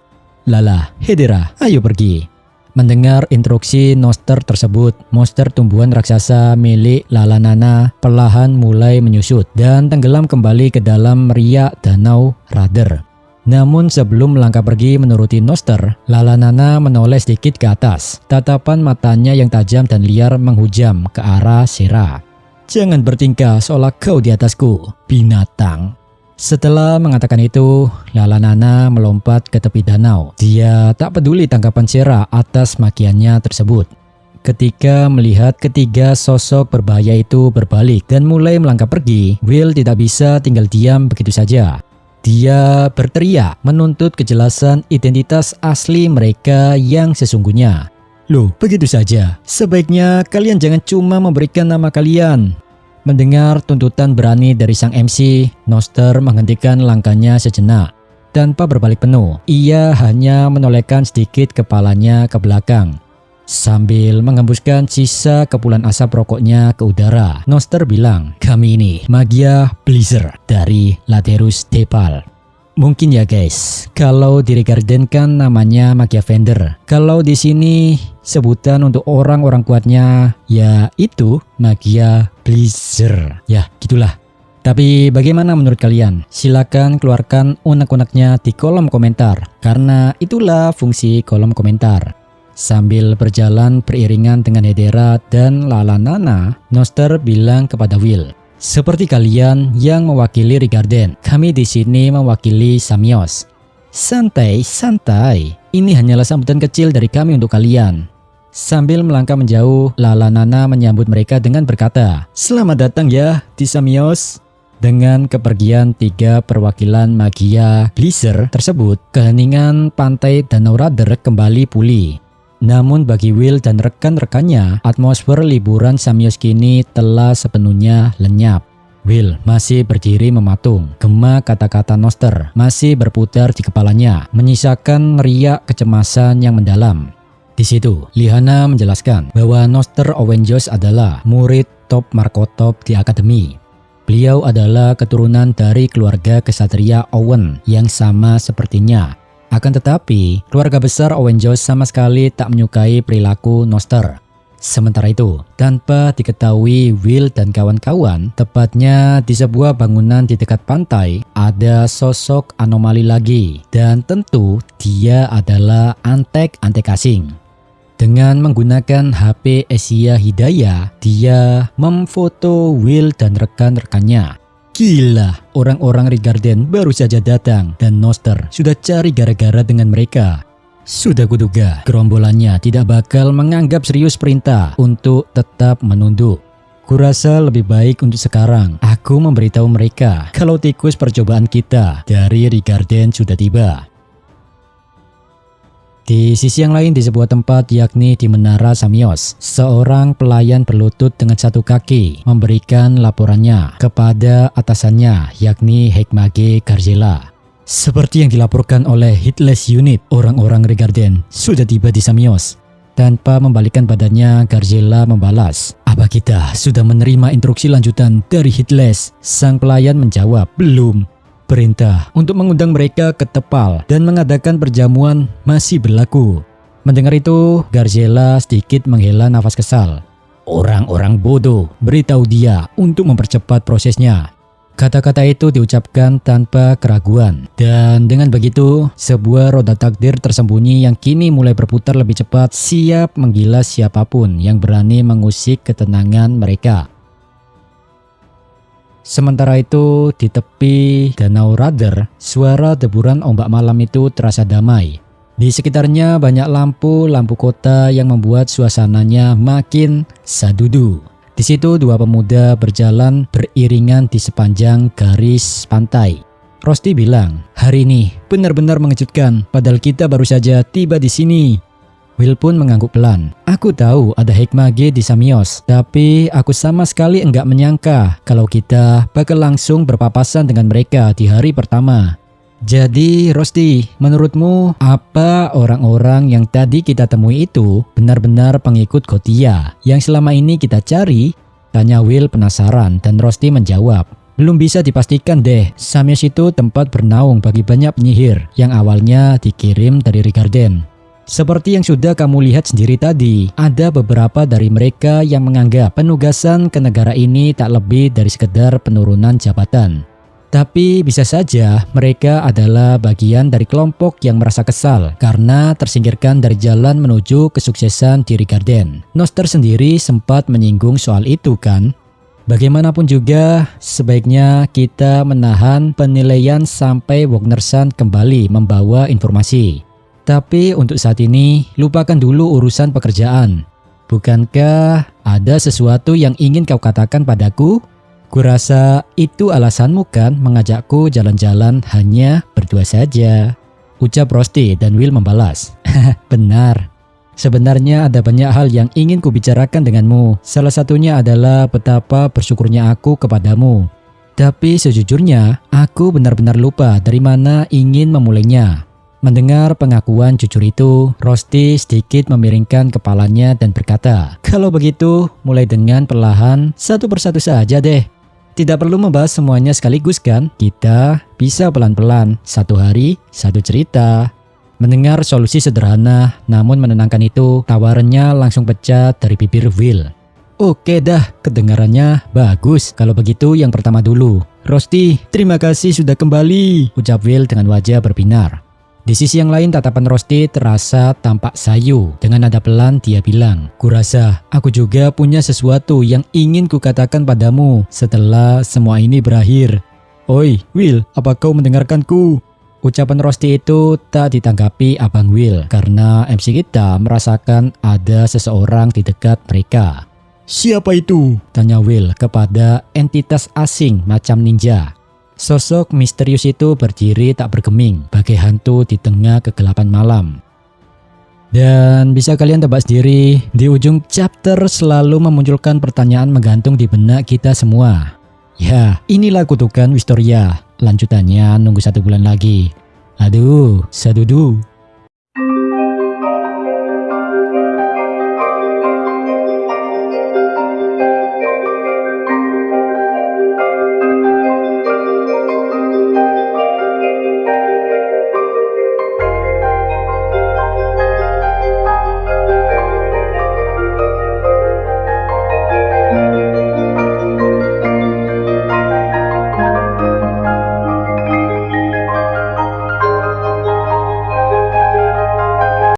Lala, Hedera, ayo pergi. Mendengar instruksi Noster tersebut, monster tumbuhan raksasa milik Lalanana perlahan mulai menyusut dan tenggelam kembali ke dalam riak danau Rather. Namun sebelum melangkah pergi menuruti Noster, Lalanana menoleh sedikit ke atas. Tatapan matanya yang tajam dan liar menghujam ke arah Sera. Jangan bertingkah seolah kau di atasku, binatang. Setelah mengatakan itu, Lalanana melompat ke tepi danau. Dia tak peduli tanggapan Sera atas makiannya tersebut. Ketika melihat ketiga sosok berbahaya itu berbalik dan mulai melangkah pergi, Will tidak bisa tinggal diam begitu saja. Dia berteriak menuntut kejelasan identitas asli mereka yang sesungguhnya. Loh, begitu saja. Sebaiknya kalian jangan cuma memberikan nama kalian. Mendengar tuntutan berani dari sang MC, Noster menghentikan langkahnya sejenak. Tanpa berbalik penuh, ia hanya menolehkan sedikit kepalanya ke belakang. Sambil menghembuskan sisa kepulan asap rokoknya ke udara, Noster bilang, "Kami ini Magia Blizzard dari Laterus Tepal." Mungkin ya guys, kalau di Rigarden kan namanya Magia Vendor. Kalau di sini sebutan untuk orang-orang kuatnya ya itu Magia Blizzard. Ya gitulah. Tapi bagaimana menurut kalian? Silakan keluarkan unek-uneknya di kolom komentar. Karena itulah fungsi kolom komentar. Sambil berjalan beriringan dengan Hedera dan Lalanana, Noster bilang kepada Will, seperti kalian yang mewakili Rigarden, kami di sini mewakili Samios. Santai, santai. Ini hanyalah sambutan kecil dari kami untuk kalian. Sambil melangkah menjauh, Lalanana menyambut mereka dengan berkata, selamat datang ya di Samios. Dengan kepergian 3 perwakilan Magia Blizzard tersebut, keheningan pantai Danau Radar kembali pulih. Namun bagi Will dan rekan-rekannya, atmosfer liburan Samios kini telah sepenuhnya lenyap. Will masih berdiri mematung. Gema kata-kata Noster masih berputar di kepalanya, menyisakan riak kecemasan yang mendalam. Di situ, Lihana menjelaskan bahwa Noster Owenjos adalah murid top Markotop di akademi. Beliau adalah keturunan dari keluarga kesatria Owen yang sama sepertinya. Akan tetapi, keluarga besar Owenjos sama sekali tak menyukai perilaku Noster. Sementara itu, tanpa diketahui Will dan kawan-kawan, tepatnya di sebuah bangunan di dekat pantai, ada sosok anomali lagi. Dan tentu dia adalah antek-antek asing. Dengan menggunakan HP Asia Hidayah, dia memfoto Will dan rekan-rekannya. Gila, orang-orang Rigarden baru saja datang dan Noster sudah cari gara-gara dengan mereka. Sudah kuduga, gerombolannya tidak bakal menganggap serius perintah untuk tetap menunduk. Kurasa lebih baik untuk sekarang aku memberitahu mereka kalau tikus percobaan kita dari Rigarden sudah tiba. Di sisi yang lain di sebuah tempat yakni di Menara Samios, seorang pelayan berlutut dengan satu kaki memberikan laporannya kepada atasannya yakni Hekmage Garzela. Seperti yang dilaporkan oleh Hitless Unit, orang-orang Rigarden sudah tiba di Samios. Tanpa membalikkan badannya, Garzela membalas, apa kita sudah menerima instruksi lanjutan dari Hitless? Sang pelayan menjawab, belum. Perintah untuk mengundang mereka ke Tepal dan mengadakan perjamuan masih berlaku. Mendengar itu, Garzela sedikit menghela nafas kesal. Orang-orang bodoh, beritahu dia untuk mempercepat prosesnya. Kata-kata itu diucapkan tanpa keraguan. Dan dengan begitu, sebuah roda takdir tersembunyi yang kini mulai berputar lebih cepat siap menggilas siapapun yang berani mengusik ketenangan mereka. Sementara itu, di tepi Danau Radar, suara deburan ombak malam itu terasa damai. Di sekitarnya banyak lampu kota yang membuat suasananya makin sadudu. Di situ 2 pemuda berjalan beriringan di sepanjang garis pantai. Rosti bilang, hari ini benar-benar mengejutkan, padahal kita baru saja tiba di sini. Will pun mengangguk pelan. Aku tahu ada Hekmage di Samios, tapi aku sama sekali enggak menyangka kalau kita bakal langsung berpapasan dengan mereka di hari pertama. Jadi Rosti, menurutmu apa orang-orang yang tadi kita temui itu benar-benar pengikut Gotia yang selama ini kita cari? Tanya Will penasaran dan Rosti menjawab, belum bisa dipastikan deh. Samios itu tempat bernaung bagi banyak penyihir yang awalnya dikirim dari Rigarden. Seperti yang sudah kamu lihat sendiri tadi, ada beberapa dari mereka yang menganggap penugasan ke negara ini tak lebih dari sekedar penurunan jabatan. Tapi bisa saja mereka adalah bagian dari kelompok yang merasa kesal karena tersingkirkan dari jalan menuju kesuksesan di Rigarden. Noster sendiri sempat menyinggung soal itu kan? Bagaimanapun juga, sebaiknya kita menahan penilaian sampai Wagnerson kembali membawa informasi. Tapi untuk saat ini, lupakan dulu urusan pekerjaan. Bukankah ada sesuatu yang ingin kau katakan padaku? Kurasa itu alasanmu kan mengajakku jalan-jalan hanya berdua saja. Ucap Rosti dan Will membalas. Benar. Sebenarnya ada banyak hal yang ingin kubicarakan denganmu. Salah satunya adalah betapa bersyukurnya aku kepadamu. Tapi sejujurnya, aku benar-benar lupa dari mana ingin memulainya. Mendengar pengakuan jujur itu, Rosti sedikit memiringkan kepalanya dan berkata, kalau begitu, mulai dengan perlahan, satu persatu saja deh. Tidak perlu membahas semuanya sekaligus kan? Kita bisa pelan-pelan, satu hari, satu cerita. Mendengar solusi sederhana, namun menenangkan itu, tawarannya langsung pecah dari bibir Will. Oke dah, kedengarannya bagus. Kalau begitu yang pertama dulu. Rosti, terima kasih sudah kembali, ucap Will dengan wajah berbinar. Di sisi yang lain tatapan Rosti terasa tampak sayu. Dengan nada pelan dia bilang, "Kurasa aku juga punya sesuatu yang ingin kukatakan padamu setelah semua ini berakhir." "Oi, Will, apa kau mendengarkanku?" Ucapan Rosti itu tak ditanggapi Abang Will karena MC kita merasakan ada seseorang di dekat mereka. Siapa itu? Tanya Will kepada entitas asing macam ninja. Sosok misterius itu berdiri tak bergeming, bagai hantu di tengah kegelapan malam. Dan bisa kalian tebak sendiri, di ujung chapter selalu memunculkan pertanyaan menggantung di benak kita semua. Ya, inilah kutukan Wistoria. Lanjutannya nunggu 1 bulan lagi. Aduh, sadudu.